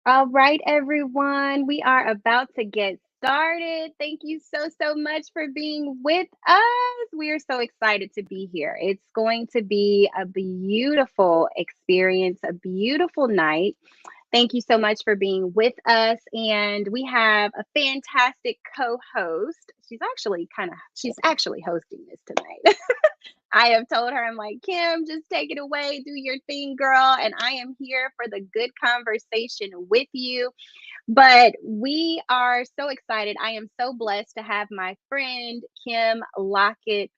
All right, everyone, we are about to get started. Thank you so much for being with us. We are so excited to be here. It's going to be a beautiful experience, a beautiful night. Thank you so much for being with us. And we have a fantastic co-host. She's actually hosting this tonight. I have told her, I'm like, Kim, just take it away, do your thing, girl. And I am here for the good conversation with you. But we are so excited. I am so blessed to have my friend, Kim Lockett.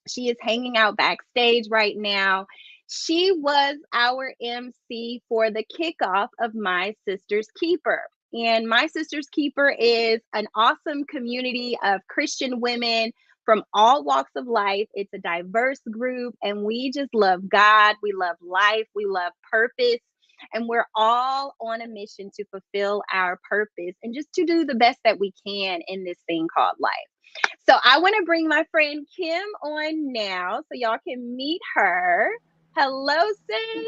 She is hanging out backstage right now. She was our MC for the kickoff of My Sister's Keeper. And My Sister's Keeper is an awesome community of Christian women from all walks of life. It's a diverse group, and we just love God. We love life. We love purpose. And we're all on a mission to fulfill our purpose and just to do the best that we can in this thing called life. So I want to bring my friend Kim on now so y'all can meet her. Hello,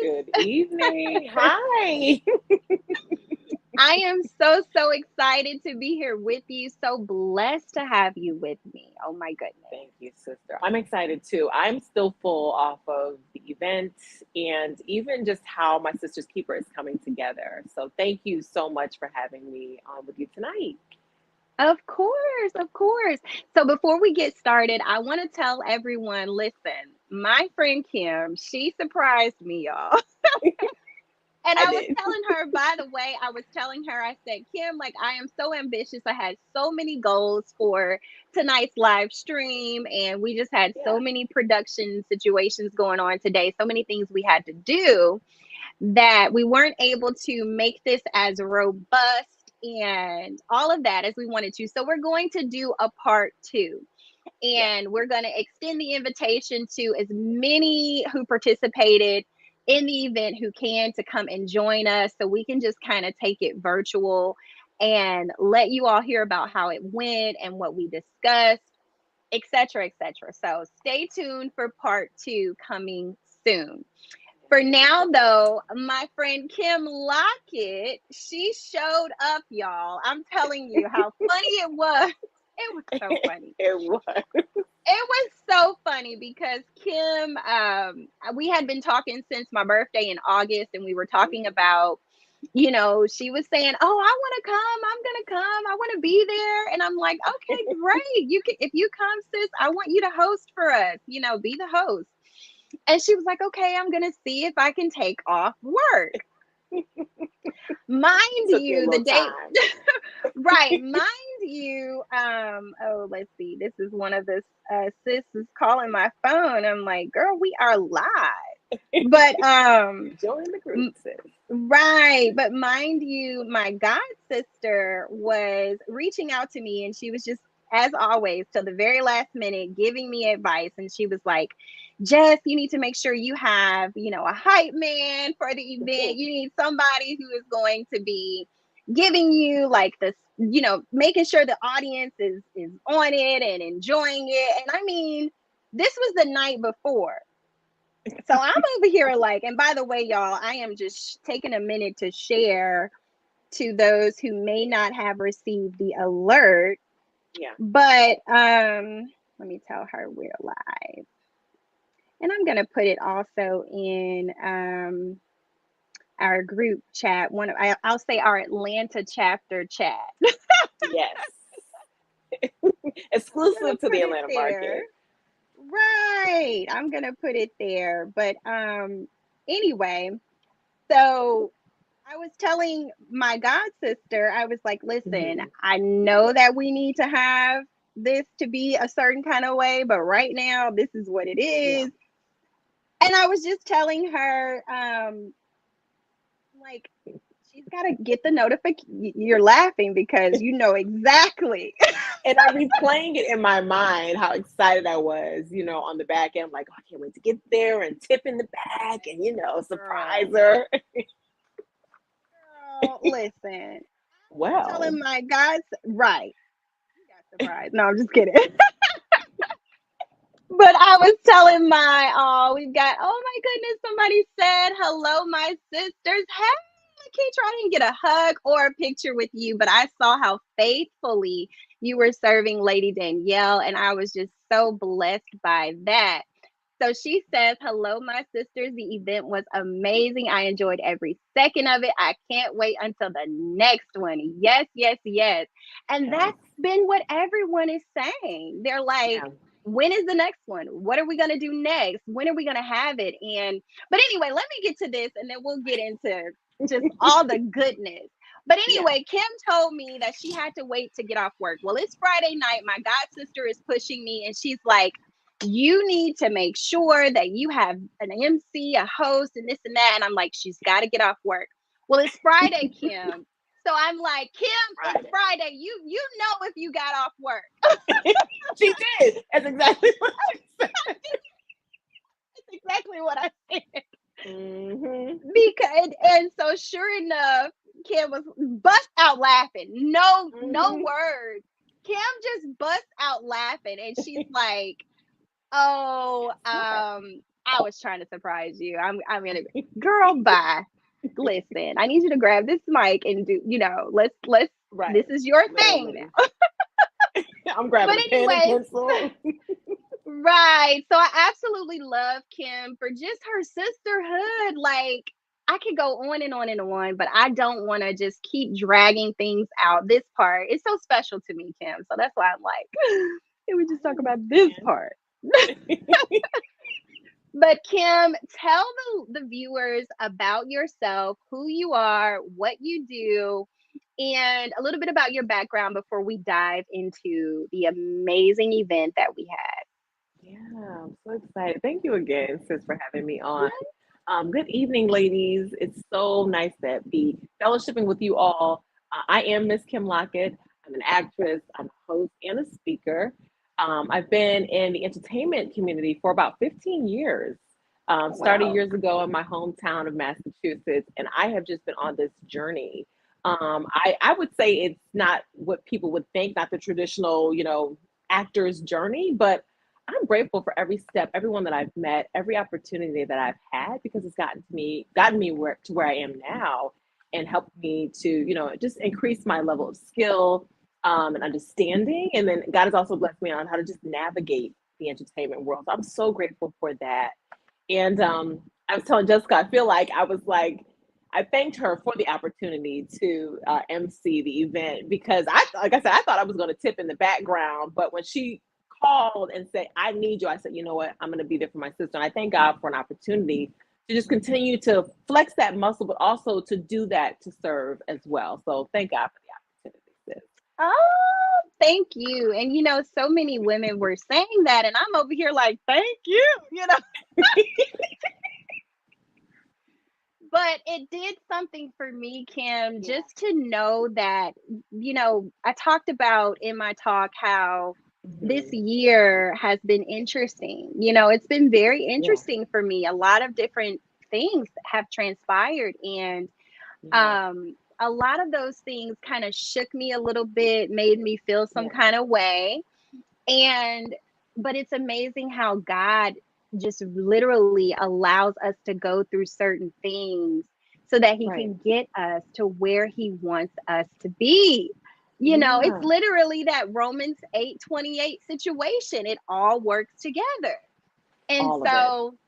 Good sis. evening. Hi. I am so excited to be here with you. So blessed to have you with me. Oh my goodness. Thank you, sister. I'm excited too. I'm still full off of the event and even just how my sister's keeper is coming together. So thank you so much for having me on with you tonight. Of course, of course. So before we get started, I want to tell everyone, listen, my friend Kim, she surprised me, y'all. And I I was did. telling her, by the way, I was telling her, I said, Kim, like, I am so ambitious. I had so many goals for tonight's live stream, and we just had so Yeah. many production situations going on today, so many things we had to do that we weren't able to make this as robust and all of that as we wanted to. So, we're going to do a part two. Yeah. And we're going to extend the invitation to as many who participated in the event who can to come and join us so we can just kind of take it virtual and let you all hear about how it went and what we discussed, etc., etc. So stay tuned for part two coming soon. For now, though, my friend Kim Lockett, she showed up, y'all. I'm telling you how funny it was. It was so funny. It was. It was so funny because Kim, we had been talking since my birthday in August, and we were talking about, she was saying, "Oh, I want to come. I'm gonna come. I want to be there." And I'm like, "Okay, great. You can, if you come, sis. I want you to host for us. Be the host." And she was like, "Okay, I'm gonna see if I can take off work." Mind Took you a you, the little day time. right, mind you, oh, let's see. This is one of the sis is calling my phone. I'm like, girl, we are live. But Join the group, m- sis. right, but mind you, my god sister was reaching out to me, and she was just, as always, till the very last minute giving me advice. And she was like, Jess, you need to make sure you have, a hype man for the event. You need somebody who is going to be giving you like this, making sure the audience is on it and enjoying it. And I mean, this was the night before. So I'm over here like, and by the way, y'all, I am just taking a minute to share to those who may not have received the alert. Yeah. But let me tell her we're live. And I'm gonna put it also in our group chat. I'll say our Atlanta chapter chat. Yes. I'm gonna Exclusive to put the it Atlanta there. market. Right. I'm gonna put it there. But anyway, so I was telling my god sister, I was like, listen, Mhm. I know that we need to have this to be a certain kind of way, but right now this is what it Yeah. is. And I was just telling her, like, she's gotta get the notification. You're laughing because you know exactly. And I'm replaying it in my mind how excited I was, on the back end. I'm like, oh, I can't wait to get there and tip in the back and, surprise Girl, her. girl, listen. Well, Telling my guys, right. You got surprised. No, I'm just kidding. But I was telling we've got, oh my goodness, somebody said, hello, my sisters. Hey. Keitra, I didn't get a hug or a picture with you, but I saw how faithfully you were serving Lady Danielle, and I was just so blessed by that. So she says, hello, my sisters. The event was amazing. I enjoyed every second of it. I can't wait until the next one. Yes, yes, yes. And Yes. that's been what everyone is saying. They're like, Yeah. when is the next one? What are we going to do next? When are we going to have it? But anyway, let me get to this and then we'll get into just all the goodness. But Yeah. anyway, Kim told me that she had to wait to get off work. Well, it's Friday night. My god sister is pushing me and she's like, you need to make sure that you have an MC, a host, and this and that. And I'm like, she's got to get off work. Well, it's Friday, Kim. So I'm like, Kim, it's Friday. Friday. You know if you got off work. She did. That's exactly what she said. That's exactly what I said. Mm-hmm. Because and so sure enough, Kim was bust out laughing. No Mm-hmm. words. Kim just bust out laughing, and she's like, "Oh, What? I was trying to surprise you. I'm gonna, girl, bye. Listen, I need you to grab this mic and do, let's. Right. This is your thing Literally. now." I'm But grabbing a pen and anyway, pencil. right. So I absolutely love Kim for just her sisterhood. Like, I could go on and on and on, but I don't want to just keep dragging things out. This part is so special to me, Kim. So that's why I'm like, can we just I talk about this understand. part? But Kim, tell the viewers about yourself, who you are, what you do, and a little bit about your background before we dive into the amazing event that we had. Yeah, I'm so excited. Thank you again, sis, for having me on. Good evening, ladies. It's so nice to be fellowshipping with you all. I am Miss Kim Lockett. I'm an actress, I'm a host, and a speaker. I've been in the entertainment community for about 15 years. Started Wow. years ago in my hometown of Massachusetts, and I have just been on this journey. I would say it's not what people would think, not the traditional, actor's journey, but I'm grateful for every step, everyone that I've met, every opportunity that I've had because it's gotten me where I am now, and helped me to just increase my level of skill and understanding. And then God has also blessed me on how to just navigate the entertainment world. So I'm so grateful for that. And I was telling Jessica, I feel like I thanked her for the opportunity to MC the event because like I said, I thought I was going to tip in the background, but when she called and said, I need you, I said, you know what, I'm going to be there for my sister. And I thank God for an opportunity to just continue to flex that muscle, but also to do that to serve as well. So thank God for the opportunity, sis. Oh, thank you. And so many women were saying that, and I'm over here like, thank you. But it did something for me, Kim, Yeah. just to know that, I talked about in my talk how this Hmm. year has been interesting. It's been very Yeah. interesting for me. A lot of different things have transpired, and Yeah. a lot of those things kind of shook me a little bit, made me feel some Yeah. kind of way. And but it's amazing how God just literally allows us to go through certain things so that he Right. can get us to where he wants us to be. It's Yeah. literally that Romans 8:28 situation. It all works together. And All of it. so,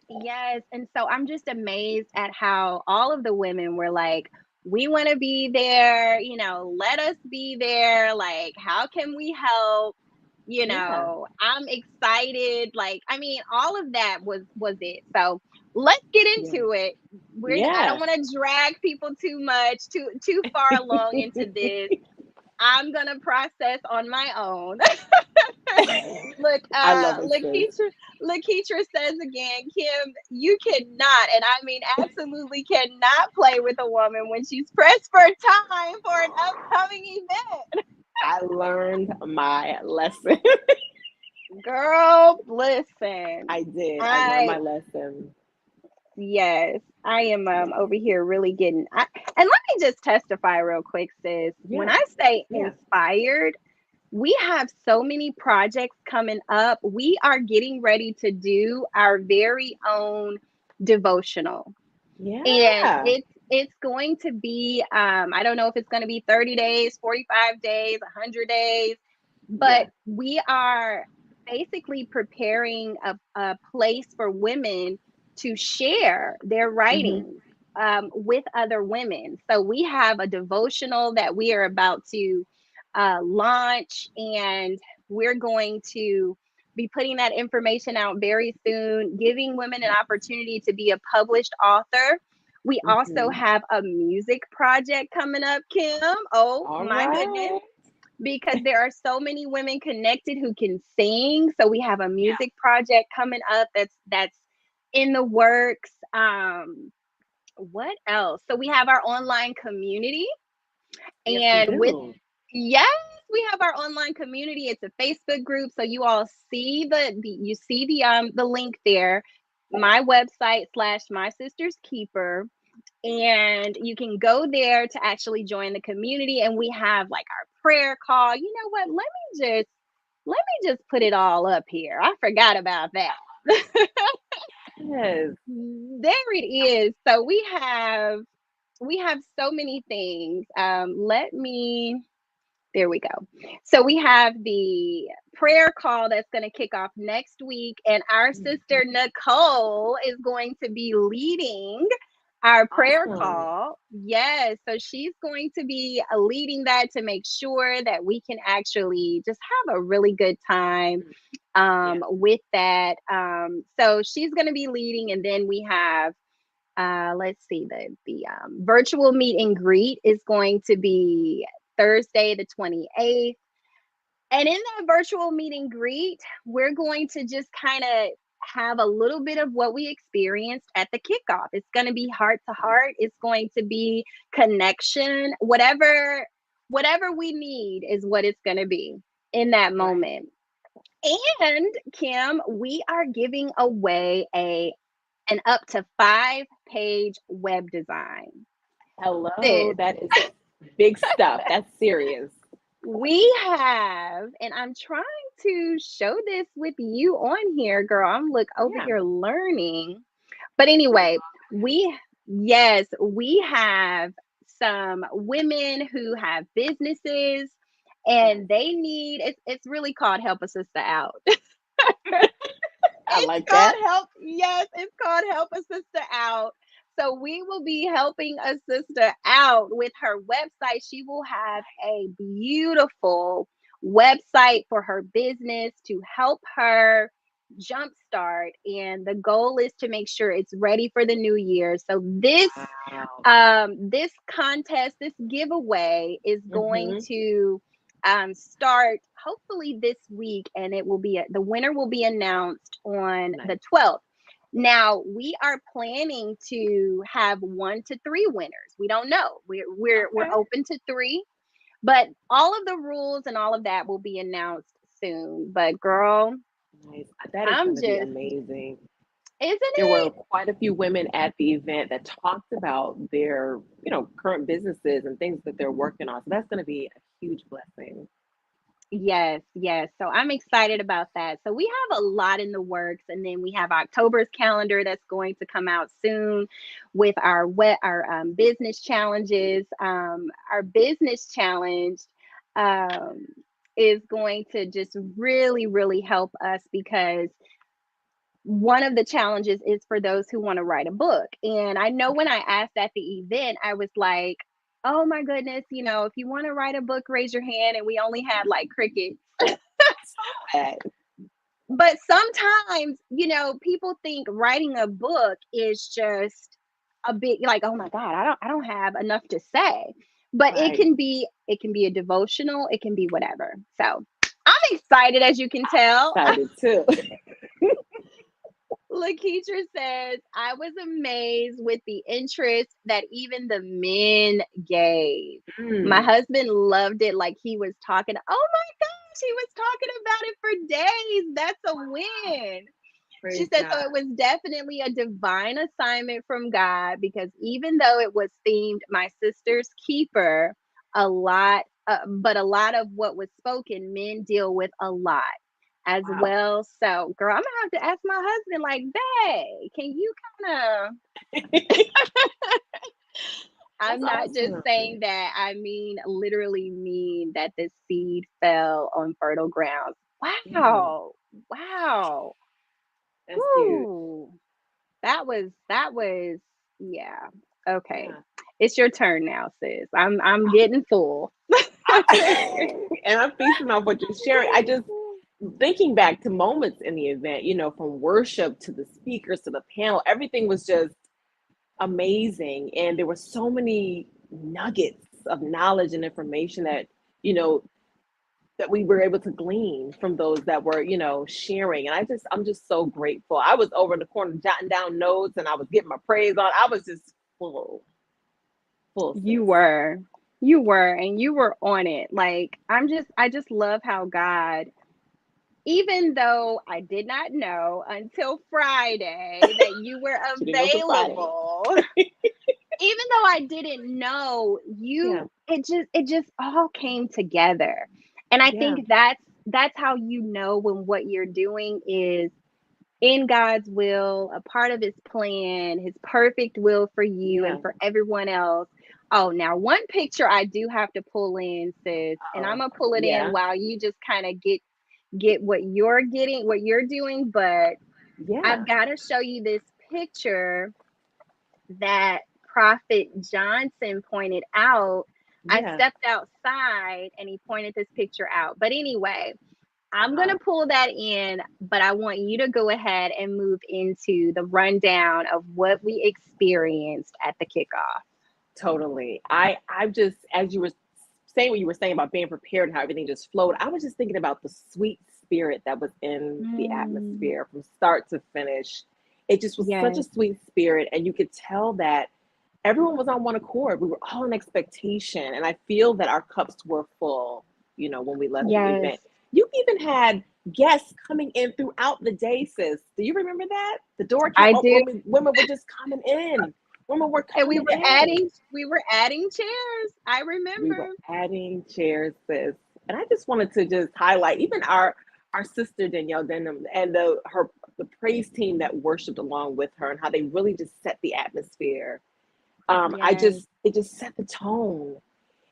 yes, and so I'm just amazed at how all of the women were like, we want to be there, let us be there. Like, how can we help? Yeah. I'm excited. Like, I mean, all of that was it. So let's get Yeah. into it. I don't Yeah. want to drag people too much, too far along into this. I'm gonna process on my own. Look, I love it, sis. Lakeisha says again, Kim, you cannot, and I mean absolutely cannot play with a woman when she's pressed for time for an upcoming event. I learned my lesson. Girl, listen. I did. I learned my I lesson. Yes, I am Yeah. over here really getting and let me just testify real quick, sis. When Yeah. I say Yeah. inspired, we have so many projects coming up. We are getting ready to do our very own devotional. And Yeah. It's going to be, I don't know if it's going to be 30 days, 45 days, 100 days, but Yeah. we are basically preparing a place for women to share their Hmm. writings with other women. So we have a devotional that we are about to launch, and we're going to be putting that information out very soon, giving women an opportunity to be a published author. We also Hmm. have a music project coming up, Kim. Oh All my goodness, right. because there are so many women connected who can sing. So we have a Yeah. music project coming up that's in the works. What else? So we have our online community, Yes, we and with do. yes, we have our online community. It's a Facebook group, so you all see you see the link there, my website slash my sister's keeper, and you can go there to actually join the community. And we have like our prayer call. You know what? Let me just put it all up here. I forgot about that. Yes. There it is. So we have so many things. Let me There we go. So we have the prayer call that's going to kick off next week, and our sister Mhm. Nicole is going to be leading our prayer Awesome. call. Yes, so she's going to be leading that to make sure that we can actually just have a really good time Yeah. with that. So she's going to be leading, and then we have let's see, the virtual meet and greet is going to be Thursday the 28th. And in that virtual meet and greet, we're going to just kind of have a little bit of what we experienced at the kickoff. It's going to be heart to heart. It's going to be connection. Whatever we need is what it's going to be in that Right. moment. And Kim, we are giving away a an up to 5-page web design. Hello. Sis, That is big stuff. That's serious. we have, and I'm trying to show this with you on here, girl. I'm look over Yeah. here learning. But I anyway, yes, we have some women who have businesses, Yes. and they need it's really called Help a Sister Out. I It's like called that. it's called Help a Sister Out. So we will be helping a sister out with her website. She will have a beautiful website for her business to help her jumpstart. And the goal is to make sure it's ready for the new year. So Wow. this contest, this giveaway is going Hmm. to start hopefully this week, and the winner will be announced on the Nice. 12th. Now we are planning to have 1 to 3 winners. We don't know. We're Okay. open to 3, but all of the rules and all of that will be announced soon. But girl, Nice. That is I'm going to be just amazing. isn't There were it? quite a few women at the event that talked about their, current businesses and things that they're working on. So that's going to be a huge blessing. Yes, yes. So I'm excited about that. So we have a lot in the works, and then we have October's calendar that's going to come out soon with our business challenges. Our business challenge um, is going to just really, really help us because one of the challenges is for those who want to write a book. And I know when I asked at the event, I was like, oh my goodness, if you want to write a book, raise your hand. And we only had like crickets. That. But sometimes, people think writing a book is just a bit like, oh my God, I don't have enough to say. But it Right. can be it can be a devotional, it can be whatever. So I'm excited, as you can tell. Excited too. Lakeisha says, I was amazed with the interest that even the men gave. My Mm, husband loved it like he was talking. Oh my gosh, he was talking about it for days. That's a win. She praise said, so God. it was definitely a divine assignment from God because even though it was themed my sister's keeper, but a lot of what was spoken, men deal with a lot as Wow. well. So, girl, I'm gonna have to ask my husband, like, babe, can you kind of I'm That's not just awesome. saying that. I mean, literally mean that the seed fell on fertile grounds. Yeah, Wow. Wow. that's huge. Whoo. That was yeah. Okay. Yeah. It's your turn now, sis. I'm getting full. And I'm feasting off what you're sharing. I just thinking back to moments in the event, from worship to the speakers to the panel, everything was just amazing. And there were so many nuggets of knowledge and information you know, that we were able to glean from those that were, sharing. And I'm just so grateful. I was over in the corner jotting down notes and I was getting my praise on. I was just full, You sis. were. You were, and you were on it. Like, I just love how God, even though I did not know until Friday that you were She didn't know till Friday. available, even though I didn't know, Yeah, it just all came together. And I yeah, think that's how you know when what you're doing is in God's will, a part of his plan, his perfect will for you and yeah. for everyone else. Oh, now one picture I do have to pull in, sis, and I'm Oh, gonna pull it in yeah, while you just kind of get what you're getting, what you're doing, but I've yeah, got to show you this picture that Prophet Johnson pointed out. I yeah. stepped outside and he pointed this picture out. But anyway, I'm going Uh-huh. to pull that in, but I want you to go ahead and move into the rundown of what we experienced at the kickoff. Totally. I just, as you were saying what you were saying about being prepared and how everything just flowed, I was just thinking about the sweet spirit that was in the Mm, atmosphere from start to finish. It just was such a yes, sweet spirit, and you could tell that everyone was on one accord. We were all in expectation, and I feel that our cups were full, when we left the yes, event. You even had guests coming in throughout the day, sis. Do you remember that? The door kept I open. do. Women were just coming in. Women were And coming in. we were adding chairs. I We were remember. adding chairs, sis. And I just wanted to just highlight even our sister Danielle Denham and the praise team that worshiped along with her and how they really just set the atmosphere. Yes, It just set the tone.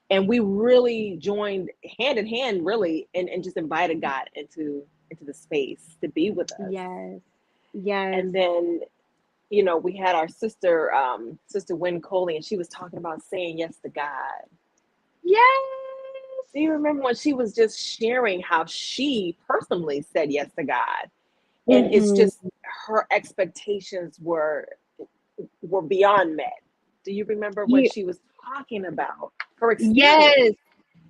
And we really joined hand in hand, really, and just invited God into the space to be with us. yes, yes, And then, we had our sister, Sister Wynn Coley, and she was talking about saying yes to God. yes. Do you remember when she was just sharing how she personally said yes to God? And it's Hmm. just her expectations were beyond met. Do you remember what You, she was talking about? Her experience. yes,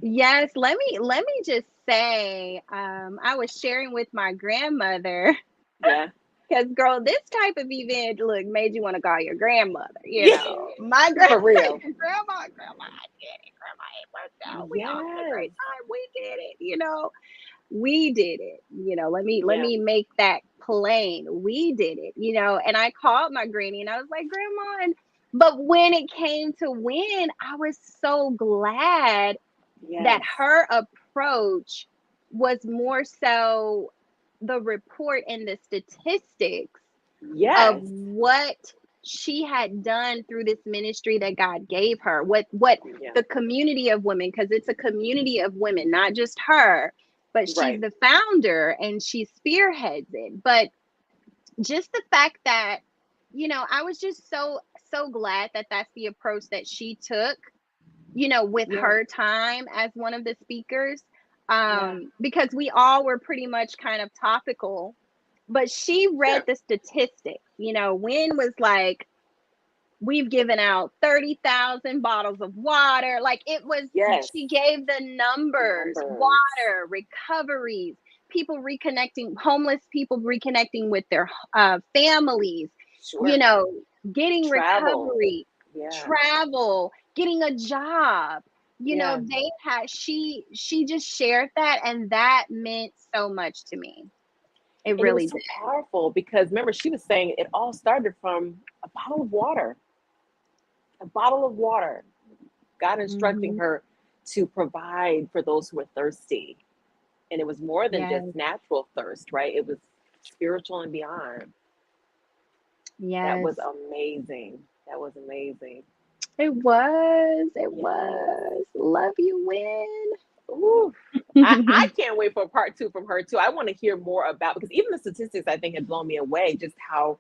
yes. Let me just say, I was sharing with my grandmother Yeah. because, girl, this type of event, look, made you want to call your grandmother. Yeah. My For real. grandma, I get it. Grandma, it worked out. We all had a Yes. great time. We did it. We did it. Let Yeah. me make that plain. We did it. And I called my granny and I was like, Grandma, but when it came to win, I was so glad that Yes. her approach was more so the report and the statistics of Yes. what she had done through this ministry that God gave her, what Yeah. the community of women, because it's a community of women, not just her, but she's Right. the founder and she spearheads it. But just the fact that, I was just so glad that that's the approach that she took, with Yeah. her time as one of the speakers, Yeah. because we all were pretty much kind of topical, but she read Sure. the statistics. Win was like, we've given out 30,000 bottles of water. Like, it was, Yes. she gave the numbers, Numbers. water, recoveries, people reconnecting, homeless people reconnecting with their families, you Sure. know, getting Travel. recovery, Yeah. travel, getting a job. Yeah. They had, she just shared that, and that meant so much to me. It And it was really so did. powerful because remember, she was saying it all started from a bottle of water, a bottle of water. God instructing Hmm. her to provide for those who are thirsty. And it was more than just Yes, natural thirst, right? It was spiritual and beyond. That yes. was amazing. That was amazing. It was. It Yes. was. Love you, Ooh. I win. can't wait for part two from her too. I want to hear more about, because even the statistics I think had blown me away, just how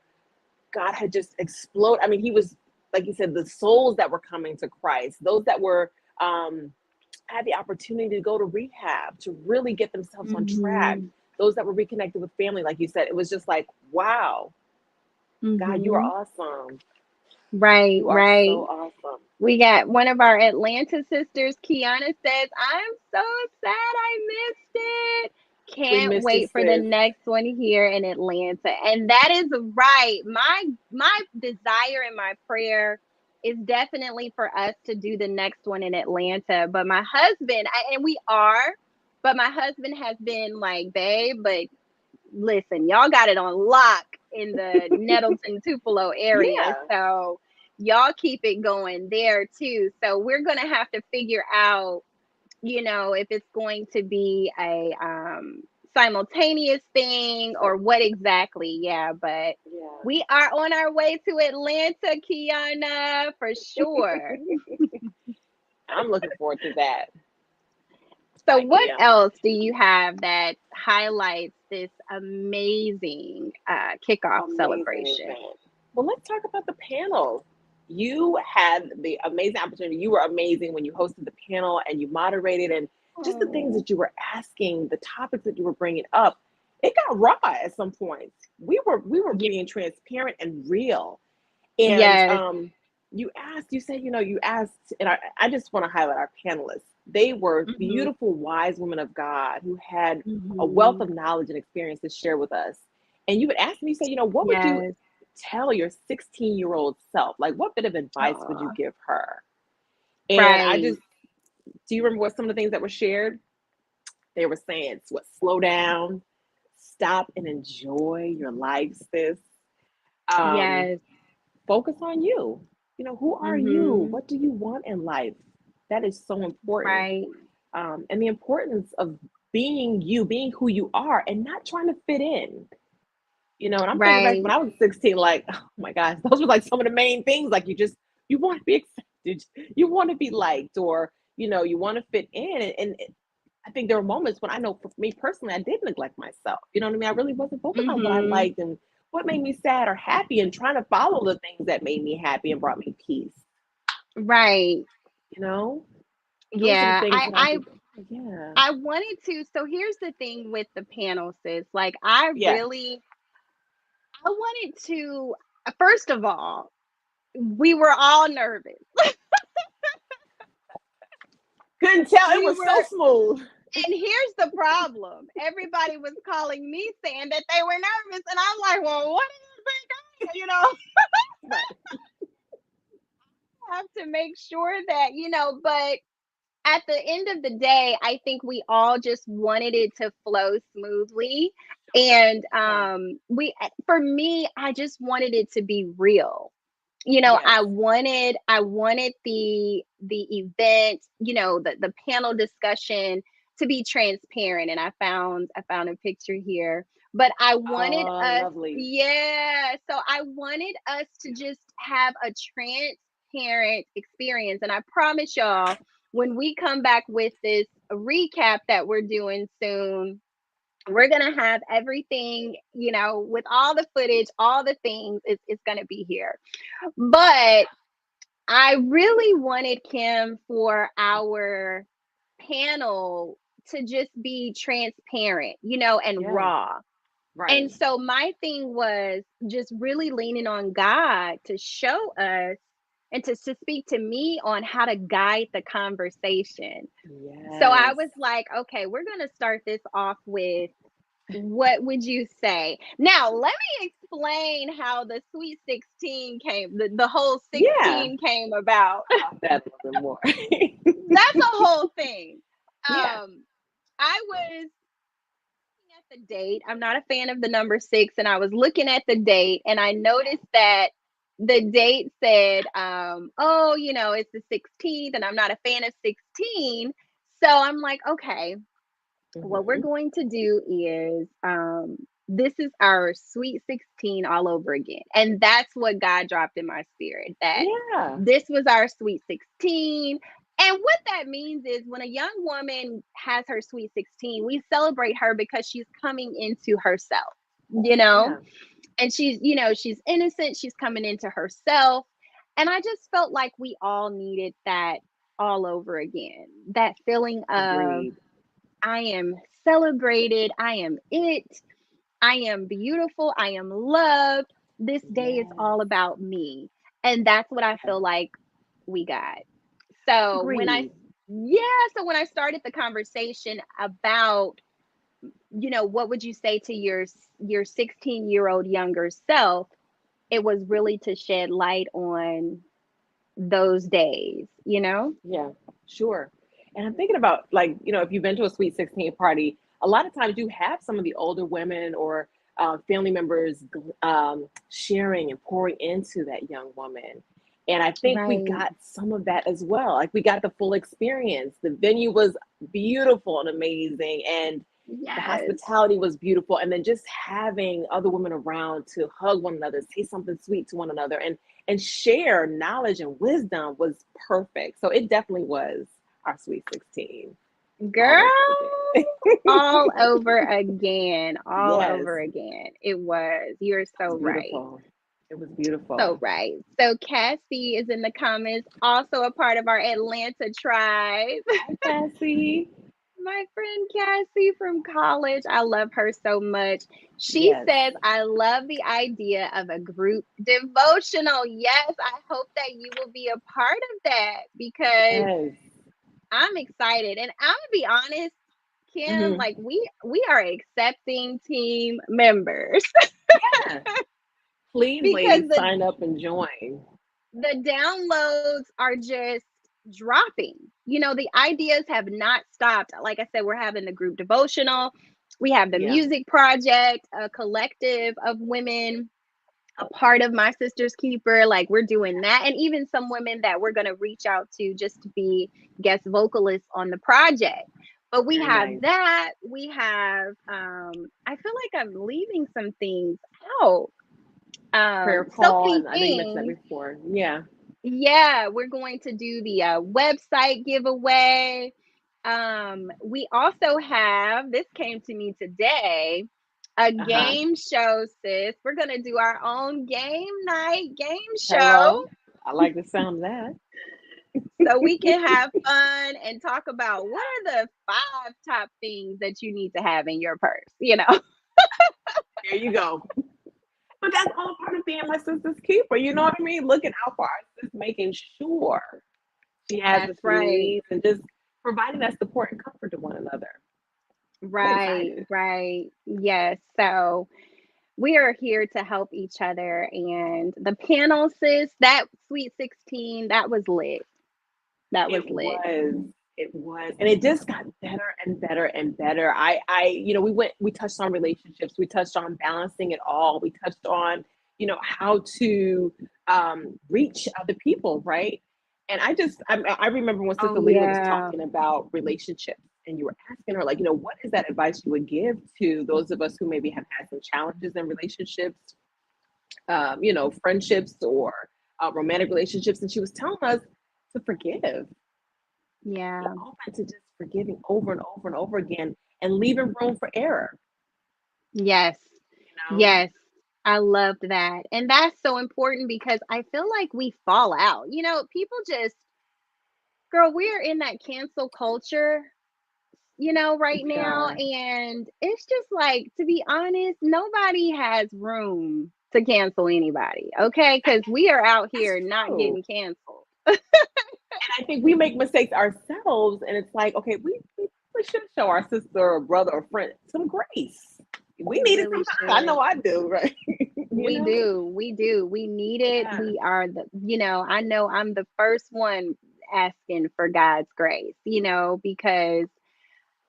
God had just exploded. I mean, he was, like you said, the souls that were coming to Christ, those that were had the opportunity to go to rehab, to really get themselves on track, Mhm. those that were reconnected with family, like you said. It was just like, wow, God, you are Mhm. awesome. Right, You are right. so awesome. We got one of our Atlanta sisters, Kiana says, I'm so sad I missed it. We Can't missed you, wait for the sis. next one here in Atlanta. And that is right. My desire and my prayer is definitely for us to do the next one in Atlanta. But my husband, and we are, but my husband has been like, babe, but listen, y'all got it on lock in the Nettleton Tupelo area. Yeah. So y'all keep it going there too. So we're going to have to figure out, if it's going to be a simultaneous thing or what exactly. Yeah, but Yeah. we are on our way to Atlanta, Kiana, for sure. I'm looking forward to that. So, I what am. else do you have that highlights this amazing kickoff Amazing celebration? event. Well, let's talk about the panel. You had the amazing opportunity. You were amazing when you hosted the panel and you moderated, and just the things Oh, that you were asking, the topics that you were bringing up. It got raw at some points. We were ye- being transparent and real. And yes. you asked, you said, you asked, and I just want to highlight our panelists. They were Hmm. beautiful, wise women of God who had a wealth Hmm. of knowledge and experience to share with us. And you would ask me, you say, what would you Yes. tell your 16-year-old self? Like, what bit of advice would you Oh, give her? And I right. just, do you remember what some of the things that were shared? They were saying, what, slow down, stop and enjoy your life, sis. Um, Yes. Focus on you. Who are you? Hmm. What do you want in life? That is so important. Right. And the importance of being you, being who you are, and not trying to fit in. And I'm thinking back Right. when I was 16, like, oh my gosh, those were like some of the main things. Like, you want to be accepted, you want to be liked, or, you want to fit in. And I think there were moments when I know for me personally, I did neglect myself. You know what I mean? I really wasn't focused on what I Hmm. liked and what made me sad or happy, and trying to follow the things that made me happy and brought me peace. Right. You know, those are the Yeah. things I that I I think, yeah, I wanted to. So here's the thing with the panel, sis. Like yeah. I wanted to. First of all, we were all nervous. Couldn't tell. It We was so were smooth. And here's the problem. Everybody was calling me saying that they were nervous. And I'm like, well, what do you think? Right. I have to make sure that, but at the end of the day, I think we all just wanted it to flow smoothly. And Yeah. for me, I just wanted it to be real. Yes. I wanted the event, the panel discussion to be transparent. And I found a picture here. But I wanted Oh, us, lovely. yeah. So I wanted us to just have a transparent experience. And I promise y'all, when we come back with this recap that we're doing soon, we're gonna have everything, with all the footage, all the things. It's gonna be here. But I really wanted Kim for our panel to just be transparent, and Yes. raw. And Right. so my thing was just really leaning on God to show us and to speak to me on how to guide the conversation. So I Yes. was like, okay, we're going to start this off with, what would you say? Now, let me explain how the Sweet 16 the whole Yeah. 16 came about. Talk about that a little bit more. That's a whole thing. Yeah. I was looking at the date. I'm not a fan of the number 6, and I was looking at the date, and I noticed that the date said, oh, it's the 16th, and I'm not a fan of 16. So I'm like, okay, what we're Hmm. going to do is this is our sweet 16 all over again. And that's what God dropped in my spirit, that Yeah. this was our sweet 16. And what that means is when a young woman has her sweet 16, we celebrate her because she's coming into herself, you know? Yeah. And she's, she's innocent, she's coming into herself. And I just felt like we all needed that all over again. That feeling of Agreed. I am celebrated, I am it, I am beautiful, I am loved. This day is Yes. all about me. And that's what I Yeah. feel like we got. So when I Agreed. yeah, so when I started the conversation about, what would you say to your 16-year-old younger self, it was really to shed light on those days, you know? Yeah, sure. And I'm thinking about, like, if you've been to a Sweet 16 party, a lot of times you have some of the older women or family members sharing and pouring into that young woman. And I think we Right. got some of that as well. Like, we got the full experience. The venue was beautiful and amazing, and the Yes. hospitality was beautiful. And then just having other women around to hug one another, say something sweet to one another, and share knowledge and wisdom was perfect. So it definitely was our Sweet 16 all Girl, over again. all over again, all Yes, over again. It was. You're it was so right. beautiful. It was So beautiful. right. So Cassie is in the comments, also a part of our Atlanta tribe. Hi, Cassie. My friend Cassie from college. I love her so much. She Yes, says, I love the idea of a group devotional. Yes, I hope that you will be a part of that because yes. I'm excited. And I'm gonna be honest, Kim, Hmm. like we are accepting team members Yeah. Please, because ladies, the sign up and join. the downloads are just dropping. The ideas have not stopped. Like I said, we're having the group devotional. We have the Yeah, music project, a collective of women, a part of My Sister's Keeper. Like we're doing that. And even some women that we're going to reach out to just to be guest vocalists on the project. But we very have nice. that. We have, I feel like I'm leaving some things out. Prayer call, Sophie and I know you mentioned that King, before. Yeah. yeah, we're going to do the website giveaway. We also have, this came to me today, a Uh huh. game show, sis. We're going to do our own game night game show Hello. I like the sound of that. so we can have fun and talk about what are the five top things that you need to have in your purse. There you go. But that's all part of being my sister's keeper. You know what I mean? Looking out for our sis, making sure she has what That's she right. needs, and just providing that support and comfort to one another. I'm Right, excited. right. Yes. So we are here to help each other. And the panel, sis, that sweet 16, that was lit. That was It lit. was. It was. And it just got better and better and better. We touched on relationships. We touched on balancing it all. We touched on, how to reach other people, right? And I remember when Oh, Sister Leela was yeah. talking about relationships, and you were asking her, like, what is that advice you would give to those of us who maybe have had some challenges in relationships, friendships or romantic relationships? And she was telling us to forgive, be Yeah. open to just forgiving over and over and over again, and leaving room for error. Yes. You know, Yes. I loved that. And that's so important because I feel like we fall out. People just, girl, we're in that cancel culture, right we now. are. And it's just like, to be honest, nobody has room to cancel anybody. Okay. Because we are out That's here not true. getting canceled. And I think we make mistakes ourselves, and it's like, okay, we should show our sister or brother or friend some grace. We We need it really sometimes. I know should. I do, right? you We know? do. We do. We need it. Yeah. We are I know I'm the first one asking for God's grace, because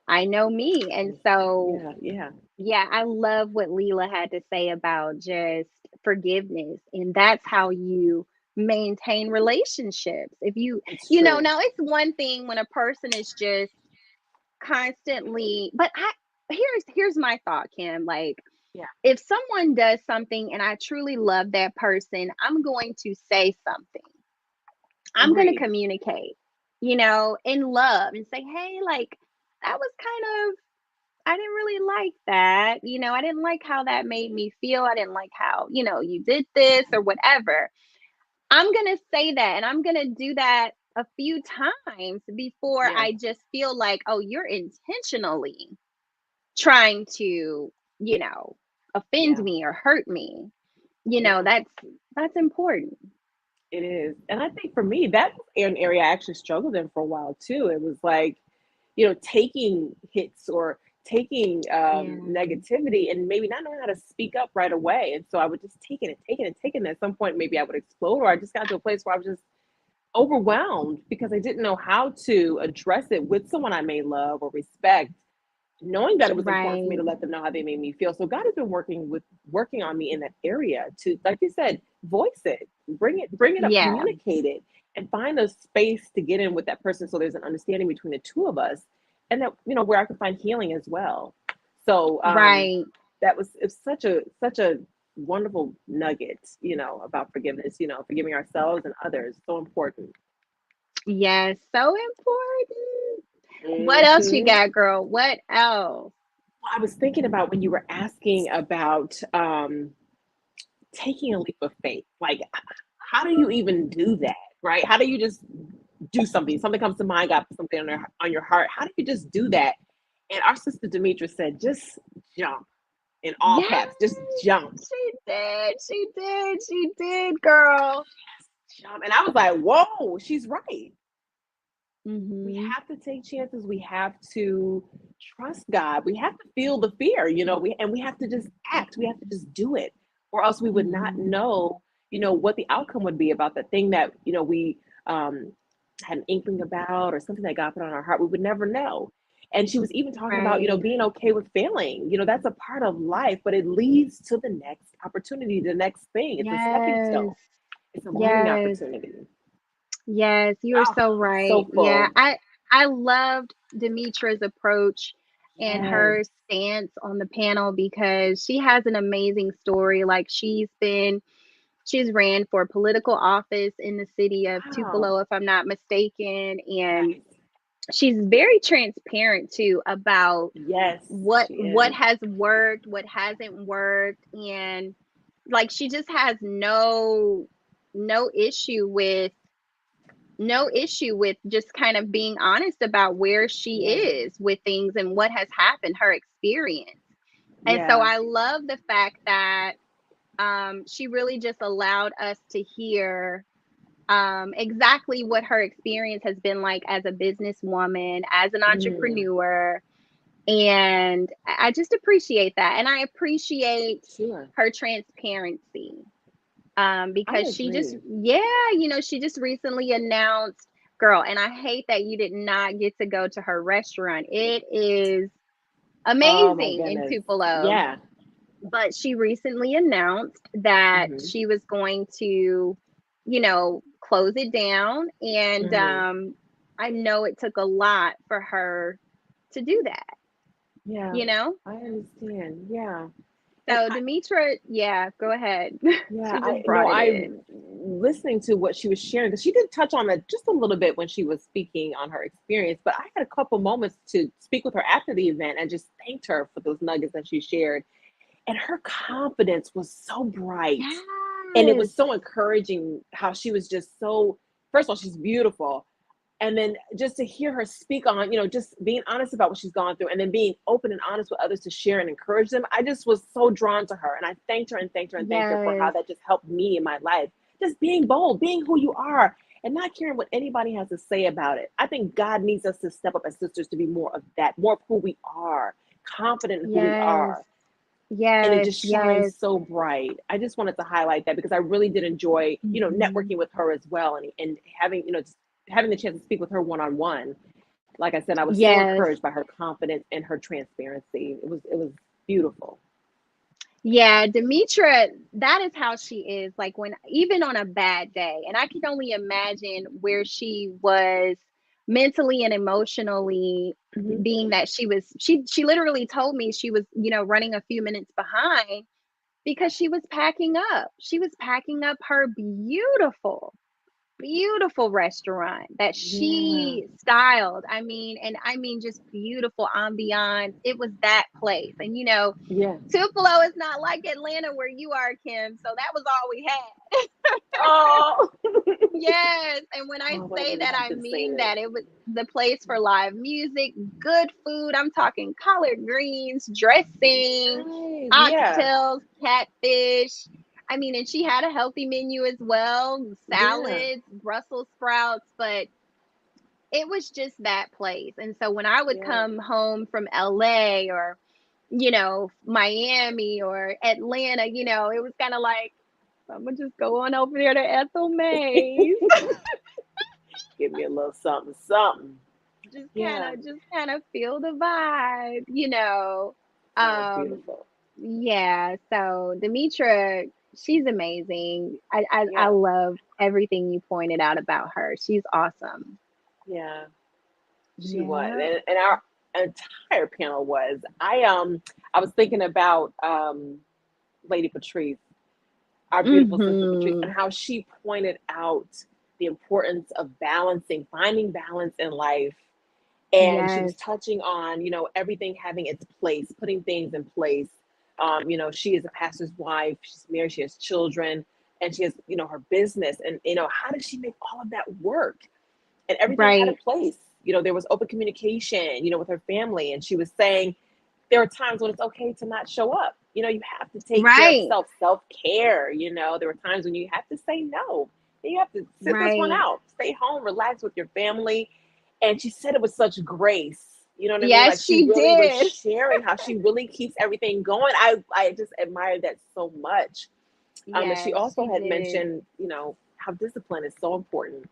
I know me. And so, Yeah, yeah. yeah, I love what Leela had to say about just forgiveness. And that's how you maintain relationships. If It's true. now it's one thing when a person is just constantly, but here's my thought, Kim. Like, Yeah. If someone does something and I truly love that person, I'm going to say something. I'm going to Agreed. communicate, in love and say, hey, like, that was kind of, I didn't really like that. I didn't like how that made me feel. I didn't like how, you did this or whatever. I'm going to say that, and I'm going to do that a few times before Yeah. I just feel like, oh, you're intentionally trying to, you know, offend Yeah. me or hurt me. Yeah. That's important. It is. And I think for me, that was an area I actually struggled in for a while too. It was like, taking hits or taking Yeah. negativity and maybe not knowing how to speak up right away. And so I would just take it and take it and take it. And at some point, maybe I would explode, or I just got to a place where I was just overwhelmed because I didn't know how to address it with someone I may love or respect, knowing that it was important for me Right. to let them know how they made me feel. So God has been working on me in that area to, like you said, voice it, bring it up, Yeah. communicate it, and find a space to get in with that person so there's an understanding between the two of us, and that where I can find healing as well. So Right. it's such a wonderful nugget, about forgiveness, forgiving ourselves and others. So important. Yes. So important. What else you Hmm. got, girl? What else? Well, I was thinking about when you were asking about taking a leap of faith. Like, how do you even do that, right? How do you just do something? Something comes to mind, God put something on your heart. How do you just do that? And our sister Demetra said, just jump, in all Yes, caps, just jump, she did. She did. She did, girl. jump. And I was like, whoa, she's right. We Hmm. have to take chances. We have to trust God. We have to feel the fear, we have to just act. We have to just do it, or else we would not Hmm. know, what the outcome would be about the thing that we um, had an inkling about, or something that God put on our heart. We would never know. And she was even talking about, Right. being okay with failing. That's a part of life, but it leads to the next opportunity, the next thing. It's a stepping stone. Yes. It's a learning Yes. opportunity. Yes, you are Oh, so I'm right. so Yeah, full. I loved Demetra's approach and Yes. her stance on the panel because she has an amazing story. Like she's ran for political office in the city of Wow. Tupelo, if I'm not mistaken, and Right. she's very transparent too about Yes, what she what is. has worked, what hasn't worked, and like she just has no issue with no issue with just kind of being honest about where she Yeah. is with things and what has happened, her experience. And so Yeah. I love the fact that she really just allowed us to hear exactly what her experience has been like as a businesswoman, as an Mm, entrepreneur. And I just appreciate that. And I appreciate sure. her transparency I because she just, agree. yeah, she just recently announced, girl, and I hate that you did not get to go to her restaurant. It is Oh my amazing in goodness. Tupelo, Yeah. but she recently announced that Hmm. she was going to, close it down. And Hmm. I know it took a lot for her to do that, Yeah. you know? I understand. Yeah. And So, Demetra, yeah, go ahead. yeah, She I just no, brought it I in. listening to what she was sharing, because she did touch on that just a little bit when she was speaking on her experience. But I had a couple moments to speak with her after the event and just thanked her for those nuggets that she shared. And her confidence was so bright. And it Yes. was so encouraging how she was just so, first of all, she's beautiful. And then just to hear her speak on, just being honest about what she's gone through, and then being open and honest with others to share and encourage them. I just was so drawn to her. And I thanked her and thanked her and thanked her for how Yes. that just helped me in my life. Just being bold, being who you are, and not caring what anybody has to say about it. I think God needs us to step up as sisters to be more of that, more of who we are, confident in who we Yes. are, and it Yes. just shines Yes. so bright. I just wanted to highlight that because I really did enjoy, Mhm. networking with her as well, and having, just having the chance to speak with her one on one. Like I said, I was so Yes. encouraged by her confidence and her transparency. It was beautiful. Yeah, Demetra, that is how she is. Like when even on a bad day, and I can only imagine where she was mentally and emotionally, Hmm. being that she literally told me she was, running a few minutes behind because she was packing up. She was packing up her beautiful restaurant that Yeah. she styled. I mean, and I mean just beautiful ambiance. It was that place. And Yeah. Tupelo is not like Atlanta where you are, Kim. So that was all we had. Oh. Yes, and when I Oh, I would have say that, loved I to see mean it. that it was the place for live music, good food. I'm talking collard greens, dressing, Nice. Yeah. oxtails, catfish. I mean, and she had a healthy menu as well, Yeah. salads, Brussels sprouts, but it was just that place. And so when I would Yeah. come home from LA or, Miami or Atlanta, it was kind of like, I'm gonna just go on over there to Ethel May's. Give me a little something, something. just kind Yeah. of just kind of feel the vibe. Sounds um beautiful. yeah, so Demetra, she's amazing. I Yeah. love everything you pointed out about her. She's awesome. Yeah. She was, Yeah. and our entire panel was. I was thinking about Lady Patrice, our beautiful sister Patrice, Mm-hmm. and how she pointed out the importance of balancing, finding balance in life. And she Yes. was touching on, everything having its place, putting things in place. She is a pastor's wife, she's married, she has children, and she has, her business. And, how does she make all of that work? And everything had a Right. place. There was open communication, with her family. And she was saying there are times when it's okay to not show up. You have to take care of Right. self care. There were times when you have to say no. And you have to sit this one Right. out, stay home, relax with your family. And she said it with such grace. You know what I mean? Like Yes, she she really was did. sharing how she really keeps everything going. I just admire that so much. And she Yes, also she had did. mentioned, how discipline is so important,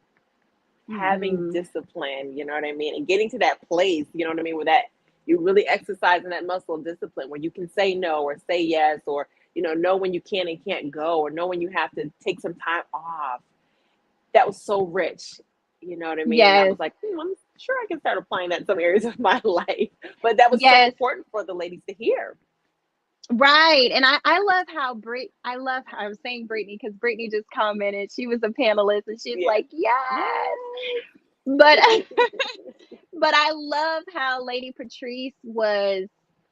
having Mm-hmm. discipline, you know what I mean? And getting to that place, you know what I mean, where that you're really exercising that muscle of discipline where you can say no or say yes, or, know when you can and can't go, or know when you have to take some time off. That was so rich. You know what I mean? And I Yes. was like, I'm sure I can start applying that in some areas of my life. But that was so Yes. important for the ladies to hear. Right. And I love how I love how I was saying Brittany because Brittany just commented. She was a panelist and she's Yeah. like, yes. Yes. But but I love how Lady Patrice was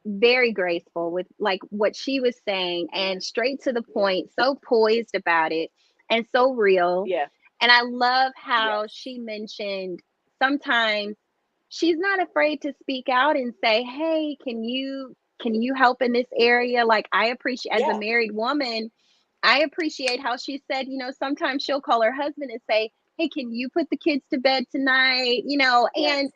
very graceful with like what she was saying Yeah. and straight to the Yeah. point, so poised about it and so real. Yeah. And I love how Yes. she mentioned sometimes she's not afraid to speak out and say, "Hey, can you help in this area?" Like I appreciate as a Yeah. married woman, I appreciate how she said, sometimes she'll call her husband and say, "Hey, can you put the kids to bed tonight?" Yes. And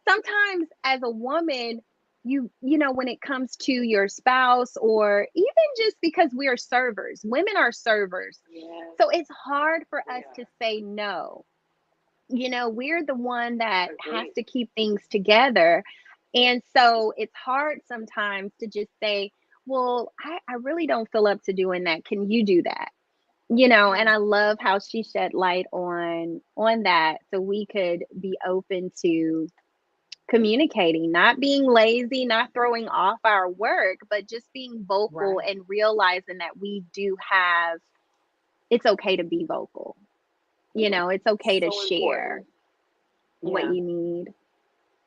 sometimes as a woman, when it comes to your spouse or even just because we are servers, women are servers. Yes. So it's hard for We us to are. say no. We're the one that has Agree. to keep things together. And so it's hard sometimes to just say, well, I really don't feel up to doing that. Can you do that? And Yeah. I love how she shed light on that so we could be open to communicating, not being lazy, not throwing off our work, but just being vocal Right. and realizing that we do have it's okay to be vocal. Yeah. It's okay to So share important. what Yeah. you need.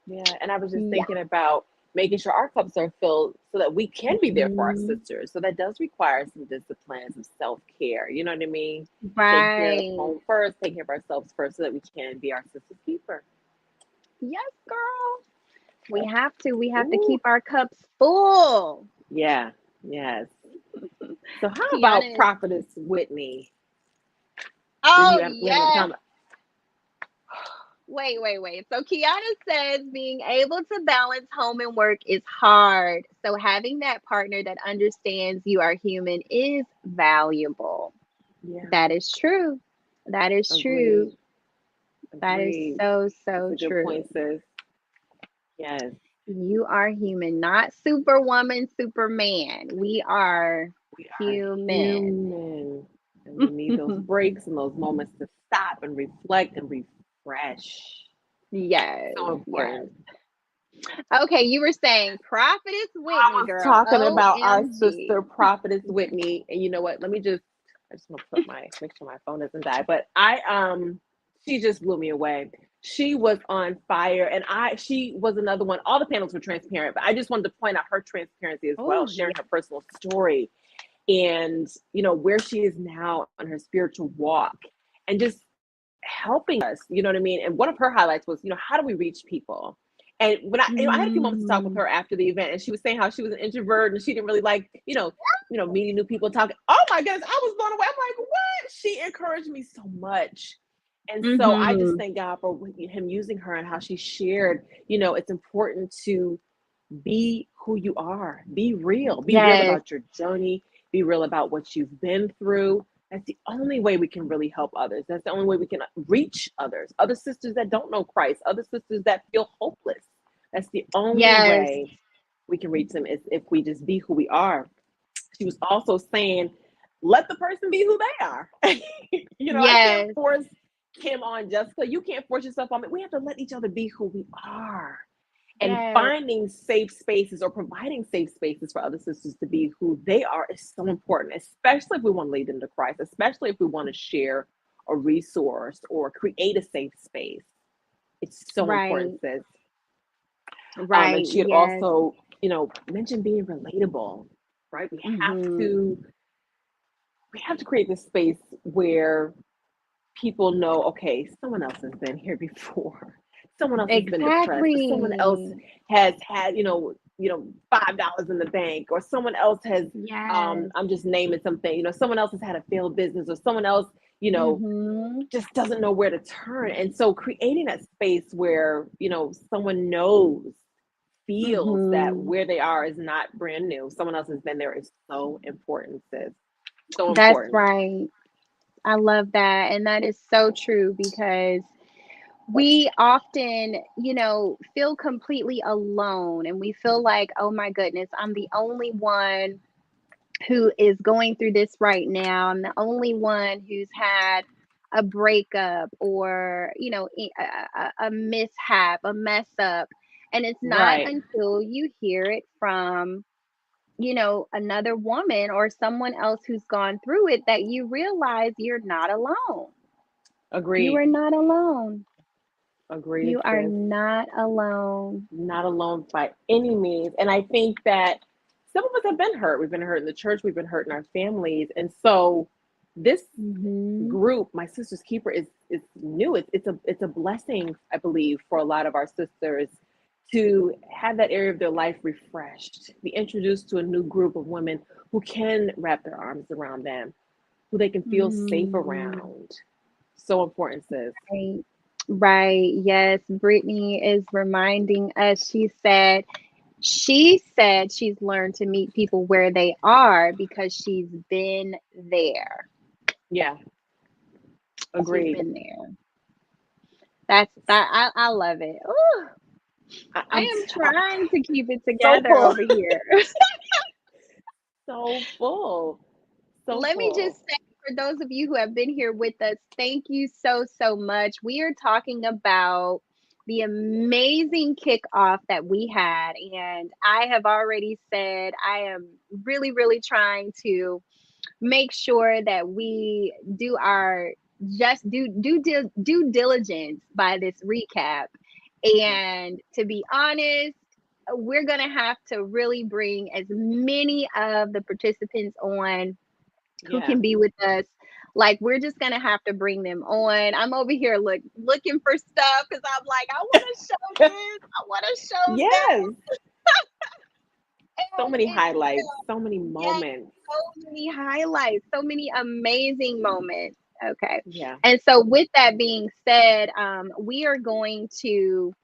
Yeah. And I was just Yeah. thinking about making sure our cups are filled so that we can be there for our Mhm. sisters. So that does require some discipline, some self care. You know what I mean? Take care of Right. home first, take care of ourselves first so that we can be our sister's keeper. Yes, girl. We have to Ooh. keep our cups full. Yeah. Yes. So how about Kiana is, Prophetess Whitney? Did oh, you have we have a yes. comment? Wait. So Kiana says being able to balance home and work is hard. So having that partner that understands you are human is valuable. Yeah. That is true. That is true. Agreed. That is Agreed. so, That's so a good true. point, sis. Yes. You are human, not superwoman, superman. We are We are human. human. And we need those breaks and those moments to stop and reflect and refresh. Yes, So yes. important. Okay, you were saying Prophetess I Whitney, was girl. talking about our OMG. sister prophetess Whitney, and you know what? Let me just I just want to put my make sure my phone doesn't die. But she just blew me away. She was on fire, and she was another one. All the panels were transparent, but I just wanted to point out her transparency as well, Oh, yeah. sharing her personal story and where she is now on her spiritual walk, and just helping us, you know what I mean? And one of her highlights was, how do we reach people? And when I had a few moments to talk with Mm, her after the event, and she was saying how she was an introvert and she didn't really like, meeting new people, talking. Oh my goodness, I was blown away. I'm like, what? She encouraged me so much. And so I just mhm. thank God for him using her and how she shared, it's important to be who you are, be real Yes, about your journey, be real about what you've been through. That's the only way we can really help others. That's the only way we can reach others, other sisters that don't know Christ, other sisters that feel hopeless. That's the only yes, way we can reach them, is if we just be who we are. She was also saying, let the person be who they are. I can't yes, force Kim on Jessica. You can't force yourself on me. We have to let each other be who we are, and yes. finding safe spaces or providing safe spaces for other sisters to be who they are is so important, especially if we want to lead them to Christ, especially if we want to share a resource or create a safe space. It's so important, Right, sis. right. And she had Yes. also, mentioned being relatable, right? Mhm. We have to create this space where people know, okay, someone else has been here before. Someone else has been depressed, or someone else Exactly. has had, $5 in the bank, or someone else has, Yes. I'm just naming something, someone else has had a failed business, or someone else, Mhm. just doesn't know where to turn. And so creating that space where, someone knows, feels that Mhm. where they are is not brand new. Someone else has been there is so important, sis. So That's important. right. I love that. And that is so true because we often, feel completely alone and we feel like, oh my goodness, I'm the only one who is going through this right now. I'm the only one who's had a breakup or, a mishap, a mess up. And it's not Right. until you hear it from, another woman or someone else who's gone through it that you realize you're not alone. You Agreed. are not alone. Agreed, You are sis. not alone. Not alone by any means. And I think that some of us have been hurt. We've been hurt in the church, we've been hurt in our families. And so this Mhm. group, My Sister's Keeper, is new. It's a blessing, I believe, for a lot of our sisters to have that area of their life refreshed, be introduced to a new group of women who can wrap their arms around them, who they can feel safe Mhm. around. So important, sis. Right. Right. Yes. Brittany is reminding us. She said she's learned to meet people where they are because she's been there. Yeah, She's agreed. been there. That's that. I love it. Ooh, I I'm am trying to keep it so together full. over here. So full. So Let me just full. say, for those of you who have been here with us, thank you so, so much. We are talking about the amazing kickoff that we had. And I have already said I am really, really trying to make sure that we do our just due diligence by this recap. Yeah. And to be honest, we're going to have to really bring as many of the participants on who Yeah. can be with us. Like we're just gonna have to bring them on. I'm over here looking for stuff because I'm like, I want to show this, I want to show that, Yes. So and many it's highlights, so many yes, moments. so many highlights, so many amazing moments. Okay, Yeah. and so with that being said, we are going to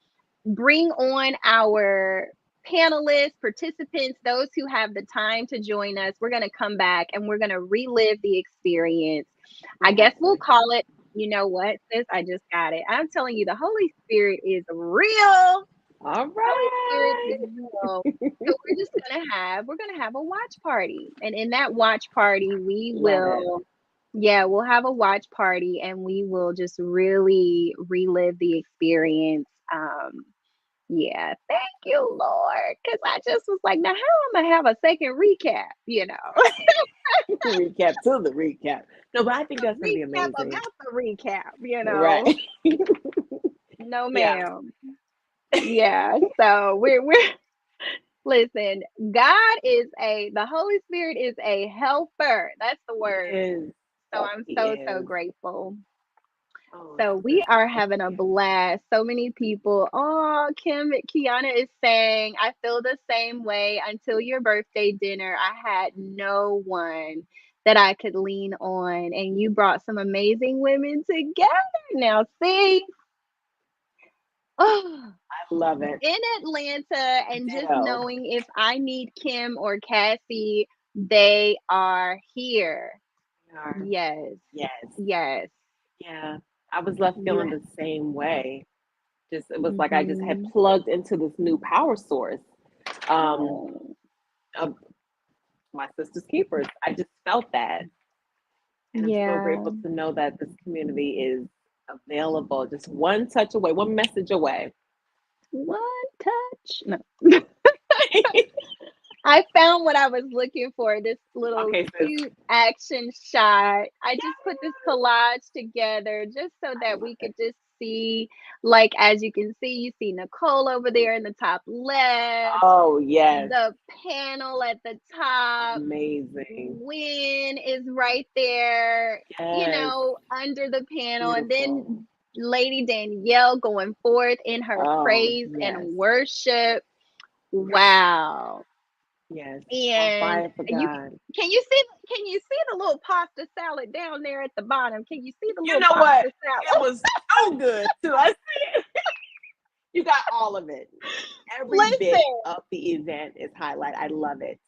bring on our panelists, participants, those who have the time to join us. We're going to come back and we're going to relive the experience. I We guess have we'll to. call it, you know what, sis? I just got it. I'm telling you, the Holy Spirit is real. All Holy Spirit right. is real. So we're gonna have a watch party. And in that watch party, Love it. we'll have a watch party and we will just really relive the experience Um, yeah, thank you, Lord. Because I just was like, now how am I have a second recap, Recap to the recap. No, but I think a that's gonna be recap amazing. about the recap. Right. No, Yeah. ma'am. Yeah. So we're listen, the Holy Spirit is a helper. That's the He word. is. So I'm He so is. grateful. Oh, So sis. we are having a blast. So many people. Oh, Kiana is saying, I feel the same way. Until your birthday dinner, I had no one that I could lean on. And you brought some amazing women together. Now, see, oh, I love it. in Atlanta, and just Ditto. knowing if I need Kim or Cassie, they are here. We are. Yes, Yes. yes. Yeah. I was left You. feeling the same way. Just it was like I just had Mhm. plugged into this new power source. Um Oh, of my sister's keepers. I just felt that. And I'm so yeah. grateful to know that this community is available, just one touch away, one message away. One touch. No. I found what I was looking for, this little Okay, sis. cute action shot. I Yeah, just put this collage together just so I that love we it. could just see, like, as you can see, you see Nicole over there in the top left, Oh, yes. the panel at the top. Amazing. Win is right there, Yes. under the panel. And Beautiful. then Lady Danielle going forth in her Oh, praise and yes. worship. Yes. Wow. Yes. On And fire for you God. can you see the little pasta salad down there at the bottom? Can you see the You little know what? pasta It salad? was so good too. I see it. You got all of it. Every bit Listen, of the event is highlight. I love it.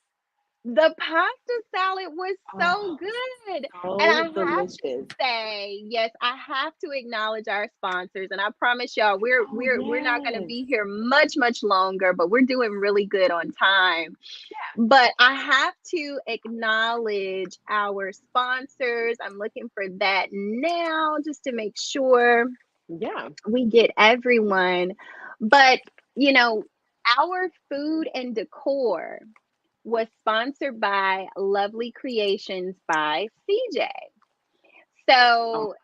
the pasta salad was so Oh, good. And I so have to delicious. say, yes, I have to acknowledge our sponsors. And I promise y'all, we're Oh, we're we're not going to yes. be here much longer, but we're doing really good on time. But I have to acknowledge our sponsors. I'm looking for that now just to make sure Yeah. we get everyone. But, you know, our food and decor was sponsored by Lovely Creations by CJ. Oh, So,